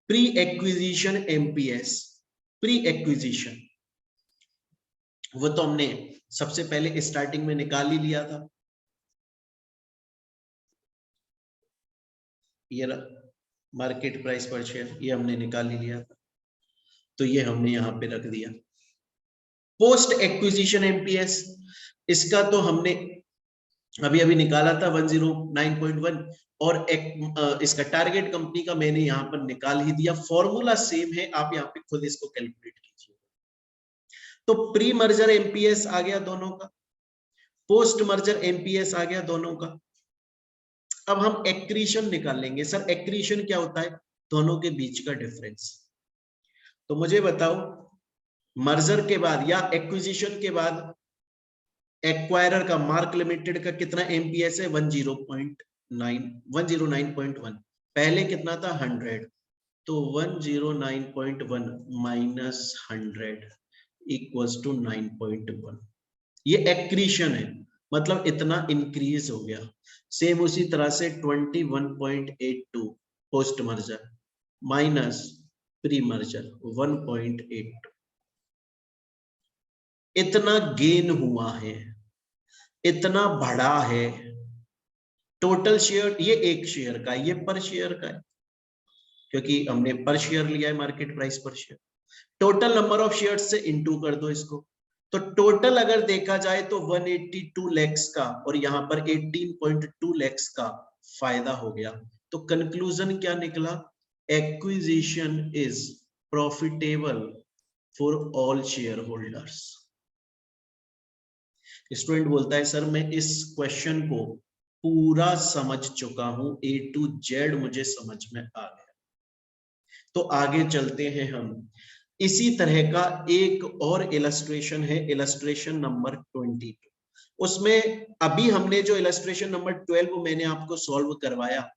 pre acquisition MPS, pre acquisition वो तो हमने सबसे पहले स्टार्टिंग में निकाल ही लिया था, ये मार्केट प्राइस पर शेयर ये हमने निकाल ही लिया था, तो ये हमने यहां पे रख दिया। पोस्ट एक्विजिशन एमपीएस इसका तो हमने अभी अभी निकाला था 109.1, और इसका टारगेट कंपनी का मैंने यहां पर निकाल ही दिया, फॉर्मूला सेम है, आप यहां पे खुद इसको कैलकुलेट कीजिए। तो प्री मर्जर एमपीएस आ गया दोनों का, पोस्ट मर्जर एमपीएस आ गया दोनों का। अब हम एक्रीशन निकाल लेंगे, सर एक्रीशन क्या होता है, दोनों के बीच का डिफरेंस। तो मुझे बताओ मर्जर के बाद या एक्विजिशन के बाद एक्वायरर का मार्क लिमिटेड का कितना एमपीएस है? 109.1। पहले कितना था? 100। तो 109.1 माइनस 100 इक्वल्स टू 9.1। ये एक्रीशन है, मतलब इतना इंक्रीज हो गया। सेम उसी तरह से 21.82 post merger minus pre merger 1.82, इतना गेन हुआ है, इतना बढ़ा है। टोटल शेयर ये एक शेयर का, ये पर शेयर का है क्योंकि हमने पर शेयर लिया है, market price per share. Total number of share से इंटू कर दो इसको, तो टोटल अगर देखा जाए तो 182 लैक्स का और यहां पर 18.2 लैक्स का फायदा हो गया। तो कंक्लूजन क्या निकला? Acquisition is profitable for all share holders. Student बोलता है सर मैं इस क्वेश्चन को पूरा समझ चुका हूं, A to Z मुझे समझ में आ गया। तो आगे चलते हैं हम। इसी तरह का एक और इलस्ट्रेशन है, इलस्ट्रेशन नंबर 22। उसमें अभी हमने जो इलस्ट्रेशन नंबर 12 मैंने आपको सॉल्व करवाया,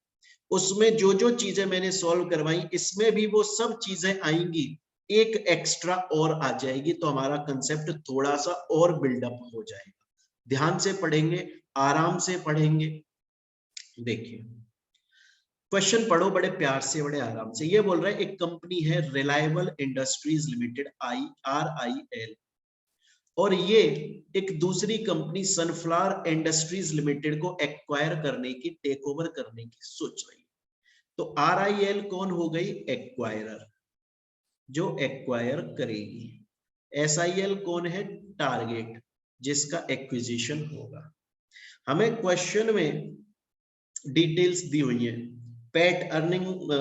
उसमें जो जो चीजें मैंने सॉल्व करवाई इसमें भी वो सब चीजें आएंगी, एक एक्स्ट्रा और आ जाएगी, तो हमारा कंसेप्ट थोड़ा सा और बिल्डअप हो जाएगा। ध्यान से पढ़ेंगे, आराम से पढ़ेंगे। देखिए क्वेश्चन पढ़ो बड़े प्यार से, बड़े आराम से। ये बोल रहा है एक कंपनी है रिलायबल इंडस्ट्रीज लिमिटेड RIL, और ये एक दूसरी कंपनी सनफ्लावर इंडस्ट्रीज लिमिटेड को एक्वायर करने की, टेक ओवर करने की सोच रही है। तो RIL कौन हो गई? एक्वायरर, जो एक्वायर करेगी। SIL कौन है? टारगेट, जिसका एक्विजिशन होगा। हमें क्वेश्चन में डिटेल्स दी हुई है। PAT earning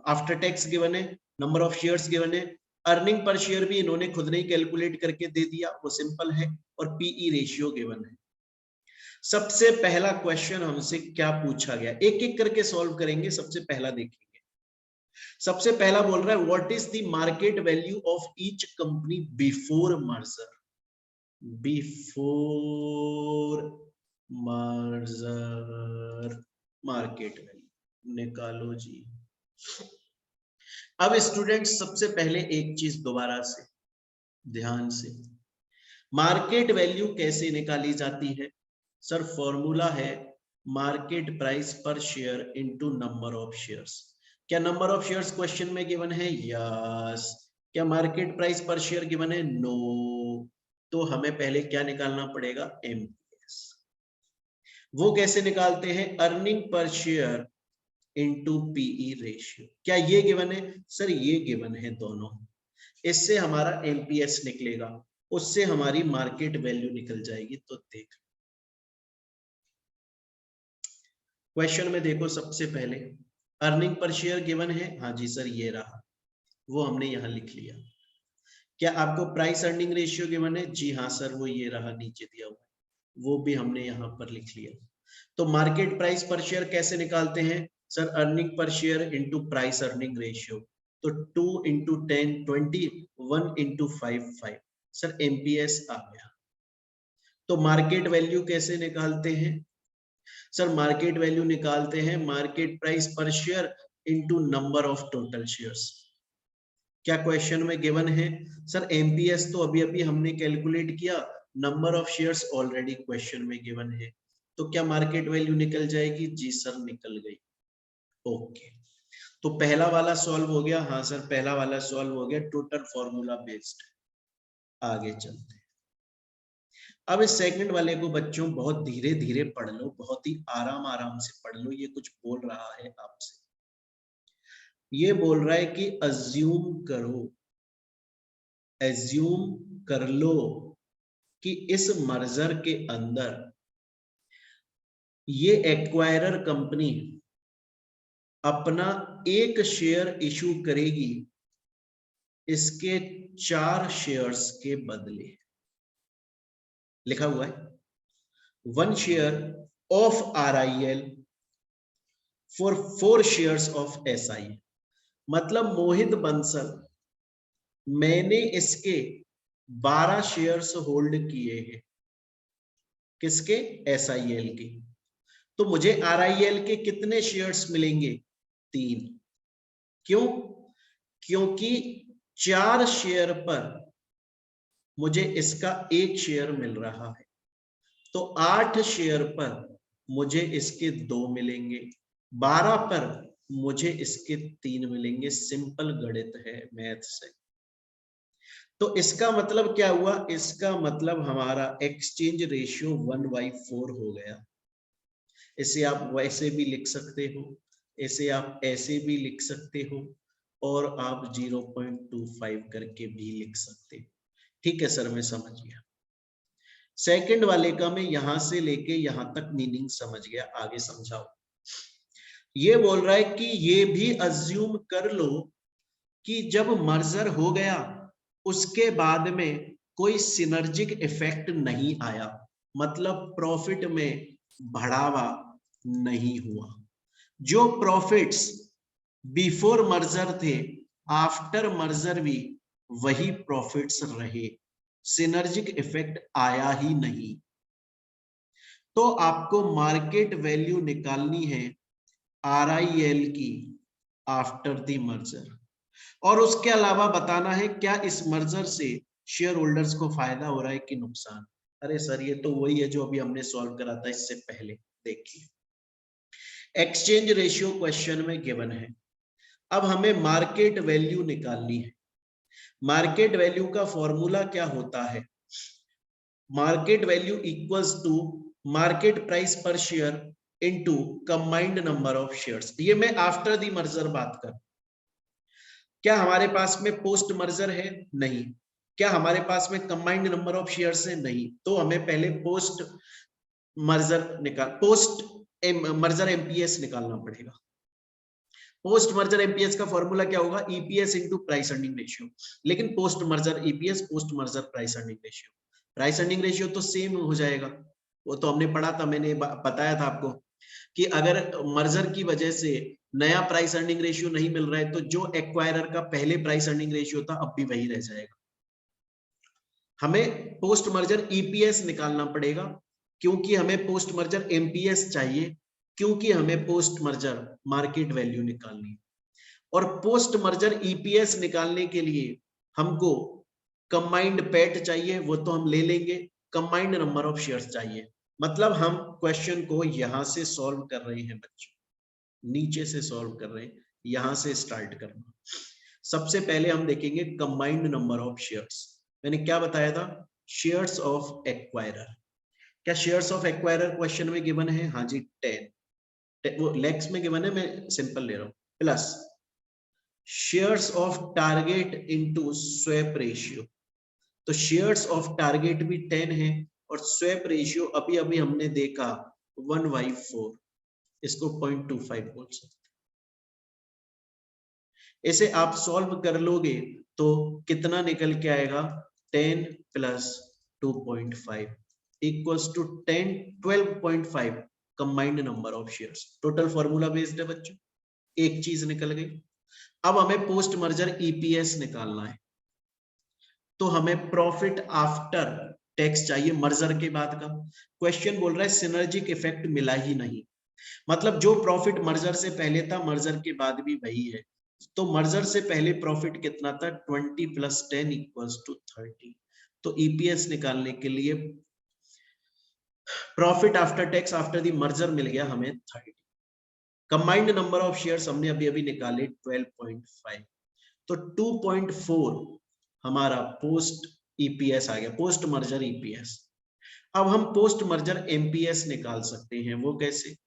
after tax given है, नंबर ऑफ शेयर्स गिवन है, अर्निंग पर शेयर भी इन्होंने खुद नहीं कैलकुलेट करके दे दिया, वो सिंपल है, और पीई रेशियो गिवन है। सबसे पहला क्वेश्चन हमसे क्या पूछा गया, एक एक करके सॉल्व करेंगे। सबसे पहला देखेंगे, सबसे पहला बोल रहा है what is the market value of each company before merger. Before merger market value निकालो जी। अब स्टूडेंट सबसे पहले एक चीज दोबारा से ध्यान से, मार्केट वैल्यू कैसे निकाली जाती है? सर फॉर्मूला है market price per share into number of shares. क्या नंबर ऑफ शेयर्स क्वेश्चन में गिवन है? यस। क्या market price per share given है? नो। तो हमें पहले क्या निकालना पड़ेगा? एमपीएस। वो कैसे निकालते हैं? Earning per share into PE ratio. क्या ये गिवन है? सर ये गिवन है दोनों। इससे हमारा एमपीएस निकलेगा, उससे हमारी मार्केट वैल्यू निकल जाएगी। तो देख क्वेश्चन में देखो, सबसे पहले अर्निंग पर शेयर गिवन है, हाँ जी सर ये रहा, वो हमने यहां लिख लिया। क्या आपको प्राइस अर्निंग रेशियो गिवन है? जी हाँ सर वो ये रहा, नीचे दिया हुआ, वो भी हमने यहां पर लिख लिया। तो मार्केट प्राइस पर शेयर कैसे निकालते हैं? Sir earning per share into price earning ratio. तो 2 into 10 20, 1 into 5 5। सर एमपीएस आ गया। तो मार्केट वैल्यू कैसे निकालते हैं? सर मार्केट वैल्यू निकालते हैं market price per share into number of total shares. क्या क्वेश्चन में गिवन है? सर एमपीएस तो अभी अभी हमने कैलकुलेट किया, number of shares already question में गिवन है। तो क्या मार्केट वैल्यू निकल जाएगी? जी सर निकल गई। ओके, तो पहला वाला सॉल्व हो गया। हाँ सर पहला वाला सॉल्व हो गया, टोटल फॉर्मूला बेस्ड। आगे चलते हैं। अब इस सेकंड वाले को बच्चों बहुत धीरे धीरे पढ़ लो, बहुत ही आराम आराम से पढ़ लो। ये कुछ बोल रहा है आपसे, ये बोल रहा है कि अज्यूम करो, एज्यूम कर लो कि इस मर्जर के अंदर ये एक्वायरर कंपनी अपना एक शेयर इशू करेगी इसके 4 शेयर्स के बदले। लिखा हुआ है 1 share of RIL for 4 shares of SI। मतलब मोहित बंसल, मैंने इसके 12 शेयर्स होल्ड किए हैं। किसके? SIL के। तो मुझे RIL के कितने शेयर्स मिलेंगे? 3। क्यों? क्योंकि 4 शेयर पर मुझे इसका 1 शेयर मिल रहा है, तो 8 शेयर पर मुझे इसके 2 मिलेंगे, 12 पर मुझे इसके 3 मिलेंगे। सिंपल गणित है मैथ से। तो इसका मतलब क्या हुआ? इसका मतलब हमारा एक्सचेंज रेशियो 1/4 हो गया। इसे आप वैसे भी लिख सकते हो, इसे आप ऐसे भी लिख सकते हो, और आप 0.25 करके भी लिख सकते हो। ठीक है सर, मैं समझ गया। सेकंड वाले का मैं यहां से लेके यहां तक मीनिंग समझ गया, आगे समझाओ। ये बोल रहा है कि ये भी अज्यूम कर लो कि जब मर्जर हो गया उसके बाद में कोई सिनर्जिक इफेक्ट नहीं आया, मतलब प्रॉफिट में बढ़ावा नहीं हुआ। जो प्रॉफिट्स बिफोर मर्जर थे, आफ्टर मर्जर भी वही प्रॉफिट्स रहे, सिनर्जिक इफेक्ट आया ही नहीं। तो आपको मार्केट वैल्यू निकालनी है RIL की आफ्टर द मर्जर, और उसके अलावा बताना है क्या इस मर्जर से शेयर होल्डर्स को फायदा हो रहा है कि नुकसान। अरे सर, ये तो वही है जो अभी हमने सॉल्व करा था इससे पहले। देखिए, एक्सचेंज रेशियो क्वेश्चन में गिवन है, अब हमें मार्केट वैल्यू निकालनी है। मार्केट वैल्यू का फॉर्मूला क्या होता है? Market value equals to market price per share into combined number of shares. ये मैं आफ्टर दी मर्जर बात कर, क्या हमारे पास में पोस्ट मर्जर है? नहीं। क्या हमारे पास में कंबाइंड नंबर ऑफ शेयर्स है? नहीं। तो हमें पहले पोस्ट मर्जर एमपीएस निकालना पड़ेगा। पोस्ट मर्जर एमपीएस का फॉर्मूला क्या होगा? EPS into price earning ratio. लेकिन post merger EPS, post merger price earning ratio, price earning ratio तो सेम हो जाएगा। वो तो हमने पढ़ा था, मैंने बताया था आपको कि अगर मर्जर की वजह से नया प्राइस अर्निंग रेशियो नहीं मिल रहा है तो जो एक्वायरर का पहले प्राइस अर्निंग रेशियो था अब भी वही रह जाएगा। हमें पोस्ट मर्जर ईपीएस निकालना पड़ेगा क्योंकि हमें पोस्ट मर्जर एमपीएस चाहिए, क्योंकि हमें पोस्ट मर्जर मार्केट वैल्यू निकालनी है। और पोस्ट मर्जर ईपीएस निकालने के लिए हमको कंबाइंड पैट चाहिए, वो तो हम ले लेंगे। कंबाइंड नंबर ऑफ शेयर्स चाहिए। मतलब हम क्वेश्चन को यहां से सॉल्व कर रहे हैं बच्चों, नीचे से सॉल्व कर रहे हैं, यहां से स्टार्ट करना। सबसे पहले हम देखेंगे कंबाइंड नंबर ऑफ शेयर्स। मैंने क्या बताया था? Shares of acquirer. क्या शेयर्स ऑफ एक्वायरर क्वेश्चन में गिवन है? हाँ जी, 10। वो लेक्स में गिवन है, मैं सिंपल ले रहा हूं, plus shares of target into swap ratio. तो शेयर्स ऑफ टारगेट भी 10 है, और स्वैप रेशियो अभी अभी हमने देखा 1/4, इसको 0.25 बोल सकते। इसे आप सॉल्व कर लोगे तो कितना निकल के आएगा? 10 plus 2.5 equals to 12.5 combined number of shares. Total formula based है बच्चों, एक चीज निकल गई। अब हमें पोस्ट मर्जर ईपीएस निकालना है, तो हमें प्रॉफिट आफ्टर टैक्स चाहिए मर्जर के बाद का। क्वेश्चन बोल रहा है सिनर्जिक इफेक्ट मिला ही नहीं, मतलब जो प्रॉफिट मर्जर से पहले था मर्जर के बाद भी वही है। तो मर्जर से पहले प्रॉफिट कितना था? 20 + 10 = 30। तो ईपीएस निकालने के लिए profit after tax after the merger मिल गया हमें 30। कंबाइंड नंबर ऑफ शेयर्स हमने अभी अभी निकाले 12.5, तो 2.4 हमारा पोस्ट ईपीएस आ गया, पोस्ट मर्जर ईपीएस। अब हम पोस्ट मर्जर एमपीएस निकाल सकते हैं, वो कैसे?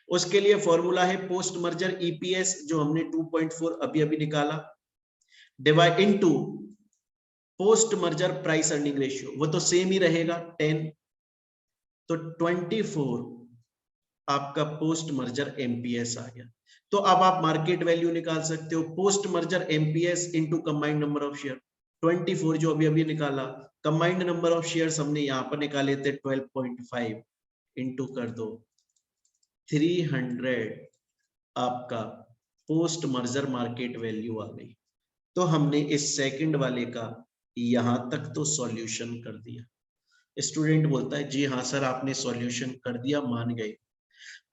उसके लिए फॉर्मूला है पोस्ट मर्जर ईपीएस, जो हमने 2.4 अभी अभी निकाला, divide into post merger price earning ratio, वो तो सेम ही रहेगा 10, तो 24 आपका पोस्ट मर्जर एमपीएस आ गया। तो अब आप मार्केट वैल्यू निकाल सकते हो, post merger MPS into combined number of share. 24 जो अभी अभी निकाला, कंबाइंड नंबर ऑफ शेयर्स हमने यहां पर निकाले थे 12.5, इनटू कर दो 300 आपका पोस्ट मर्जर मार्केट वैल्यू आ गई। तो हमने इस सेकंड वाले का यहां तक तो सॉल्यूशन कर दिया। स्टूडेंट बोलता है जी हाँ सर आपने सॉल्यूशन कर दिया, मान गए।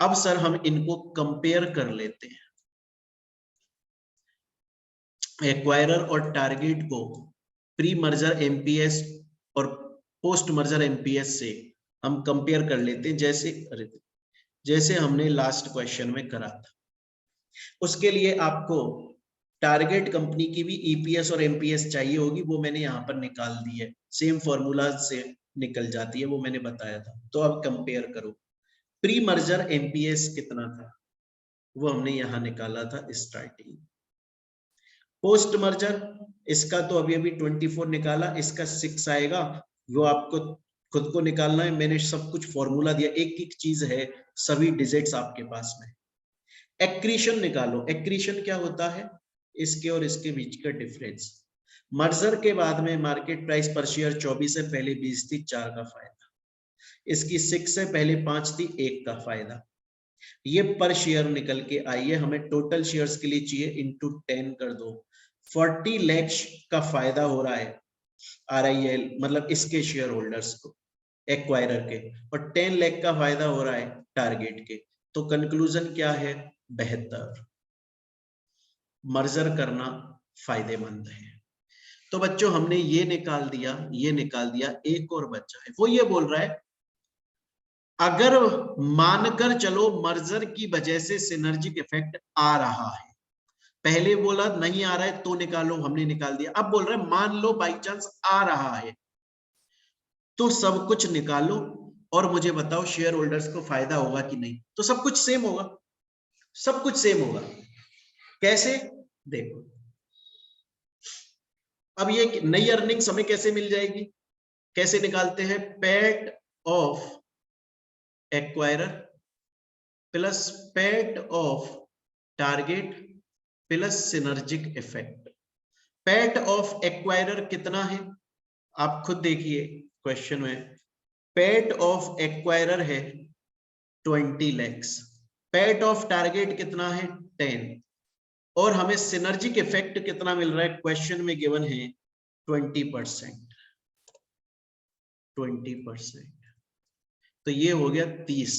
अब सर हम इनको कंपेयर कर लेते हैं। एक्वायरर और टारगेट को प्री मर्जर एमपीएस और पोस्ट मर्जर एमपीएस से हम कंपेयर कर लेते हैं, जैसे हमने लास्ट क्वेश्चन में करा था। उसके लिए आपको टारगेट कंपनी की भी ईपीएस और एमपीएस चाहिए होगी, वो मैंने यहाँ पर निकाल दी है, सेम फॉर्मूला से निकल जाती है, वो मैंने बताया था। तो अब कंपेयर करो, प्री मर्जर एमपीएस कितना था, वो हमने यहाँ निकाला था स्टार्टिंग। पोस्ट मर्जर इसका तो अभी 24 निकाला, इसका 6 आएगा, वो आपको खुद को निकालना है। मैंने सब कुछ फॉर्मूला दिया, एक एक चीज है, सभी डिजिट्स आपके पास में। एक्रीशन निकालो, एक्रीशन क्या होता है, इसके और इसके बीच का डिफरेंस। मर्जर के बाद में मार्केट प्राइस पर शेयर 24 से पहले 20 थी, 4 का फायदा। इसकी 6 से पहले 5 थी, 1 का फायदा। ये पर शेयर निकल के आई है, हमें टोटल शेयर्स के लिए चाहिए, इंटू 10 कर दो। 40 लाख का फायदा हो रहा है आरआईएल मतलब इसके शेयर होल्डर्स को, एक्वायरर के, और 10 लाख का फायदा हो रहा है टारगेट के। तो कंक्लूजन क्या है, बेहतर मर्जर करना फायदेमंद है। तो बच्चों हमने ये निकाल दिया, ये निकाल दिया, एक और बच्चा है, वो ये बोल रहा है अगर मानकर चलो मर्जर की वजह से सिनर्जिक इफेक्ट आ रहा है, पहले बोला नहीं आ रहा है तो निकालो, हमने निकाल दिया। अब बोल रहे हैं मान लो बाई चांस आ रहा है, तो सब कुछ निकालो और मुझे बताओ शेयर होल्डर्स को फायदा होगा कि नहीं। तो सब कुछ सेम होगा, सब कुछ सेम होगा। कैसे, देखो अब ये नई अर्निंग्स हमें कैसे मिल जाएगी, कैसे निकालते हैं, PAT of acquirer plus PAT of target plus synergic effect. PAT of acquirer कितना है, आप खुद देखिए क्वेश्चन में, पैट ऑफ एक्वायरर है 20 lakhs, पैट ऑफ टारगेट कितना है 10, और हमें सिनर्जिक इफेक्ट कितना मिल रहा है, क्वेश्चन में गिवन है 20%। 20%, तो ये हो गया 30,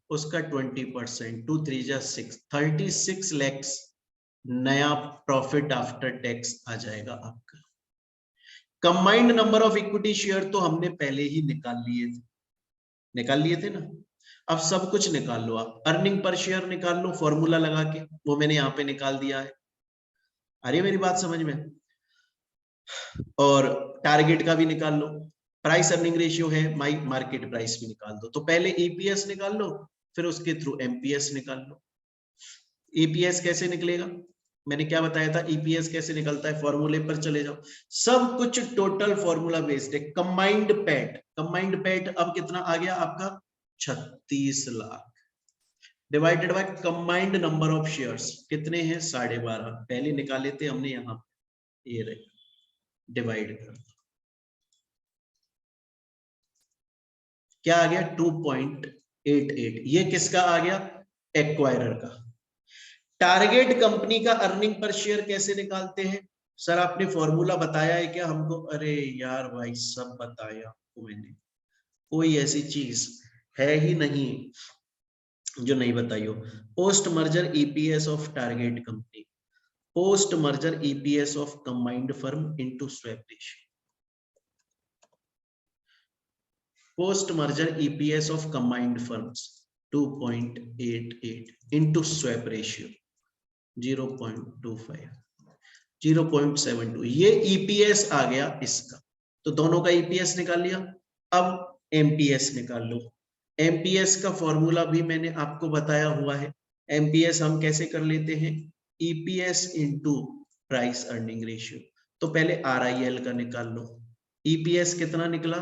उसका 20%, 2 3 जा 6, 36 lakhs नया प्रॉफिट आफ्टर टैक्स आ जाएगा आपका। Combined number of equity share तो हमने पहले ही निकाल लिए थे ना। अब सब कुछ निकाल लो, आप अर्निंग पर शेयर निकाल लो फॉर्मूला लगा के, वो मैंने यहाँ पे निकाल दिया है। अरे मेरी बात समझ में, और टारगेट का भी निकाल लो, प्राइस अर्निंग रेशियो है, माई मार्केट प्राइस भी निकाल दो। तो पहले ईपीएस निकाल लो, फिर उसके थ्रू एमपीएस निकाल लो। ईपीएस कैसे निकलेगा, मैंने क्या बताया था, ईपीएस कैसे निकलता है, फॉर्मूले पर चले जाओ, सब कुछ टोटल फॉर्मूला बेस्ड है। कंबाइंड पैट अब कितना आ गया आपका 36 lakh, divided by combined number of shares कितने हैं 12.5, पहले निकाले थे हमने, यहाँ ये रहे, डिवाइड कर दो, क्या आ गया 2.88। ये किसका आ गया, एक्वायरर का। टारगेट कंपनी का अर्निंग पर शेयर कैसे निकालते हैं, सर आपने फॉर्मूला बताया है क्या हमको, अरे यार भाई सब बताया आपको मैंने, कोई ऐसी चीज है ही नहीं जो नहीं बताई हो। Post merger EPS of target company, post merger EPS of combined firm into swap ratio, post merger EPS of combined firms 2.88 into swap ratio 0.25, 0.72, ये ईपीएस आ गया इसका। तो दोनों का ईपीएस निकाल लिया। अब एमपीएस निकाल लो, एमपीएस का फॉर्मूला भी मैंने आपको बताया हुआ है। एमपीएस हम कैसे कर लेते हैं, EPS into price earning ratio. तो पहले आरआईएल का निकाल लो, ईपीएस कितना निकला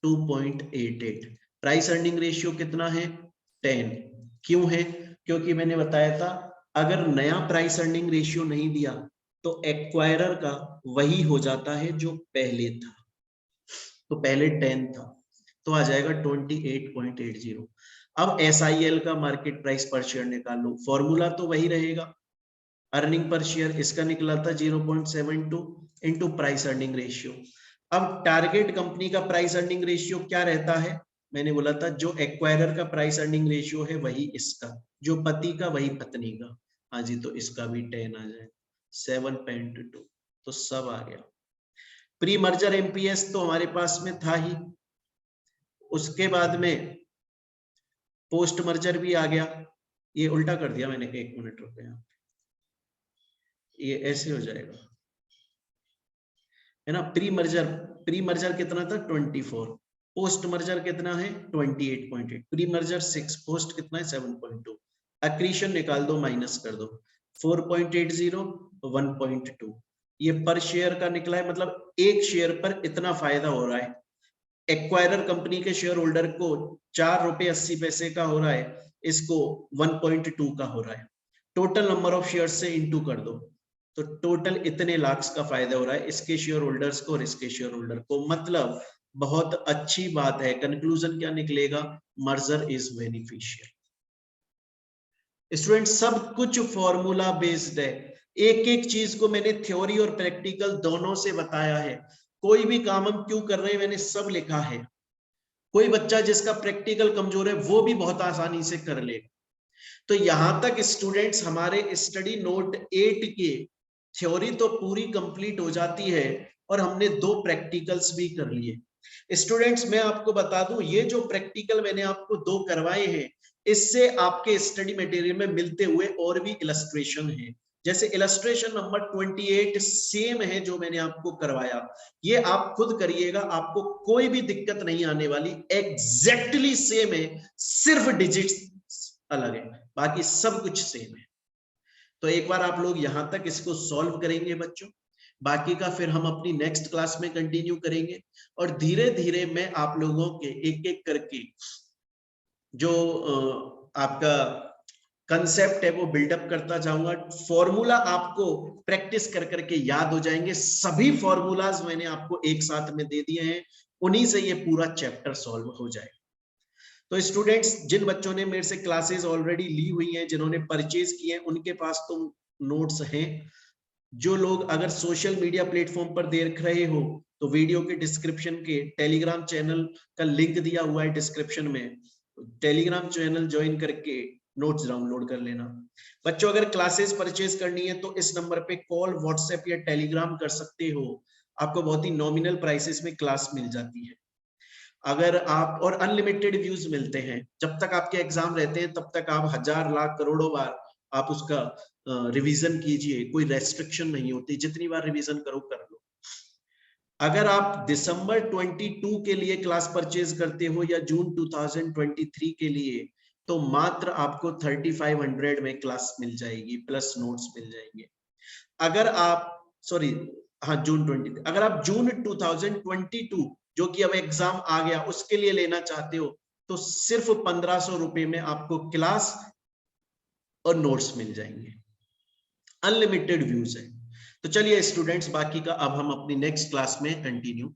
2.88, प्राइस अर्निंग रेशियो कितना है 10। क्यों है, क्योंकि मैंने बताया था अगर नया प्राइस अर्निंग रेशियो नहीं दिया तो एक्वायरर का वही हो जाता है जो पहले था, तो पहले 10 था, तो आ जाएगा 28.80। अब एसआईएल का मार्केट प्राइस पर शेयर निकाल लो, फॉर्मूला तो वही रहेगा, अर्निंग पर शेयर इसका निकला था 0.72 इंटू प्राइस अर्निंग रेशियो। अब टारगेट कंपनी का प्राइस अर्निंग रेशियो क्या रहता है, मैंने बोला था जो एक्वायरर का प्राइस अर्निंग रेशियो है वही इसका, जो पति का वही पत्नी का। हाँ जी, तो इसका भी 10 आ जाए 7.2, तो सब आ गया। प्री मर्जर एमपीएस तो हमारे पास में था ही, उसके बाद में पोस्ट मर्जर भी आ गया। ये उल्टा कर दिया मैंने, 1 मिनट रुपए, ये ऐसे हो जाएगा है ना। प्री मर्जर कितना था 24, पोस्ट मर्जर कितना है 28.8, प्री मर्जर 6, पोस्ट कितना है 7.2। एक्रीशन निकाल दो, माइनस कर दो, 4.80 1.2, ये पर शेयर का निकला है, मतलब एक शेयर पर इतना फायदा हो रहा है। एक्वायरर कंपनी के शेयर होल्डर को 4 रुपए 80 पैसे का हो रहा है, इसको 1.2 का हो रहा है। टोटल नंबर ऑफ शेयर से इंटू कर दो, तो टोटल इतने लाख का फायदा हो रहा है इसके शेयर होल्डर्स को और इसके शेयर होल्डर को। मतलब बहुत अच्छी बात है। कंक्लूजन क्या निकलेगा, मर्जर इज बेनिफिशियल। स्टूडेंट सब कुछ फॉर्मूला बेस्ड है, एक एक चीज को मैंने थ्योरी और प्रैक्टिकल दोनों से बताया है। कोई भी काम हम क्यों कर रहे हैं मैंने सब लिखा है। कोई बच्चा जिसका प्रैक्टिकल कमजोर है वो भी बहुत आसानी से कर लेगा। तो यहां तक स्टूडेंट्स हमारे स्टडी नोट 8 के थ्योरी तो पूरी कंप्लीट हो जाती है और हमने 2 प्रैक्टिकल्स भी कर लिए। स्टूडेंट्स मैं आपको बता दूं, ये जो प्रैक्टिकल मैंने आपको 2 करवाए हैं, इससे आपके स्टडी मटेरियल में मिलते हुए और भी इलस्ट्रेशन है। जैसे इलस्ट्रेशन नंबर 28 सेम है जो मैंने आपको करवाया, ये आप खुद करिएगा, आपको कोई भी दिक्कत नहीं आने वाली, एग्जैक्टली सेम है, सिर्फ डिजिट्स अलग है, बाकी सब कुछ सेम है। तो एक बार आप लोग यहां तक इसको सॉल्व करेंगे बच्चों, बाकी का फिर हम अपनी नेक्स्ट क्लास में कंटिन्यू करेंगे और धीरे धीरे मैं आप लोगों के एक एक करके जो आपका कंसेप्ट है वो बिल्डअप करता जाऊंगा। फॉर्मूला आपको प्रैक्टिस कर करके याद हो जाएंगे। सभी फॉर्मूलाज मैंने आपको एक साथ में दे दिए हैं, उन्हीं से ये पूरा चैप्टर सॉल्व हो जाएगा। तो स्टूडेंट्स जिन बच्चों ने मेरे से क्लासेस ऑलरेडी ली हुई हैं, जिन्होंने परचेज किए हैं, उनके पास तो नोट्स हैं। जो लोग अगर सोशल मीडिया प्लेटफॉर्म पर देख रहे हो तो वीडियो के डिस्क्रिप्शन के टेलीग्राम चैनल का लिंक दिया हुआ है डिस्क्रिप्शन में, टेलीग्राम चैनल ज्वाइन करके नोट्स डाउनलोड कर लेना। बच्चों अगर क्लासेस परचेज करनी है तो इस नंबर पे कॉल, व्हाट्सएप या टेलीग्राम कर सकते हो, आपको बहुत ही नॉमिनल प्राइसेस में क्लास मिल जाती है। अगर आप, और अनलिमिटेड व्यूज मिलते हैं, जब तक आपके एग्जाम रहते हैं तब तक आप 1000 लाख करोड़ों बार आप उसका रिवीजन कीजिए, कोई रेस्ट्रिक्शन नहीं होती, जितनी बार रिवीजन करो कर लो। अगर आप दिसंबर 22 के लिए क्लास परचेज करते हो या जून 2023 के लिए, तो मात्र आपको 3500 में क्लास मिल जाएगी, प्लस नोट्स मिल जाएंगे। अगर आप जून 20, अगर आप जून 2022 जो कि अब एग्जाम आ गया उसके लिए लेना चाहते हो तो सिर्फ 1500 रुपए में आपको क्लास और नोट्स मिल जाएंगे, अनलिमिटेड व्यूज है। तो चलिए स्टूडेंट्स, बाकी का अब हम अपनी नेक्स्ट क्लास में कंटिन्यू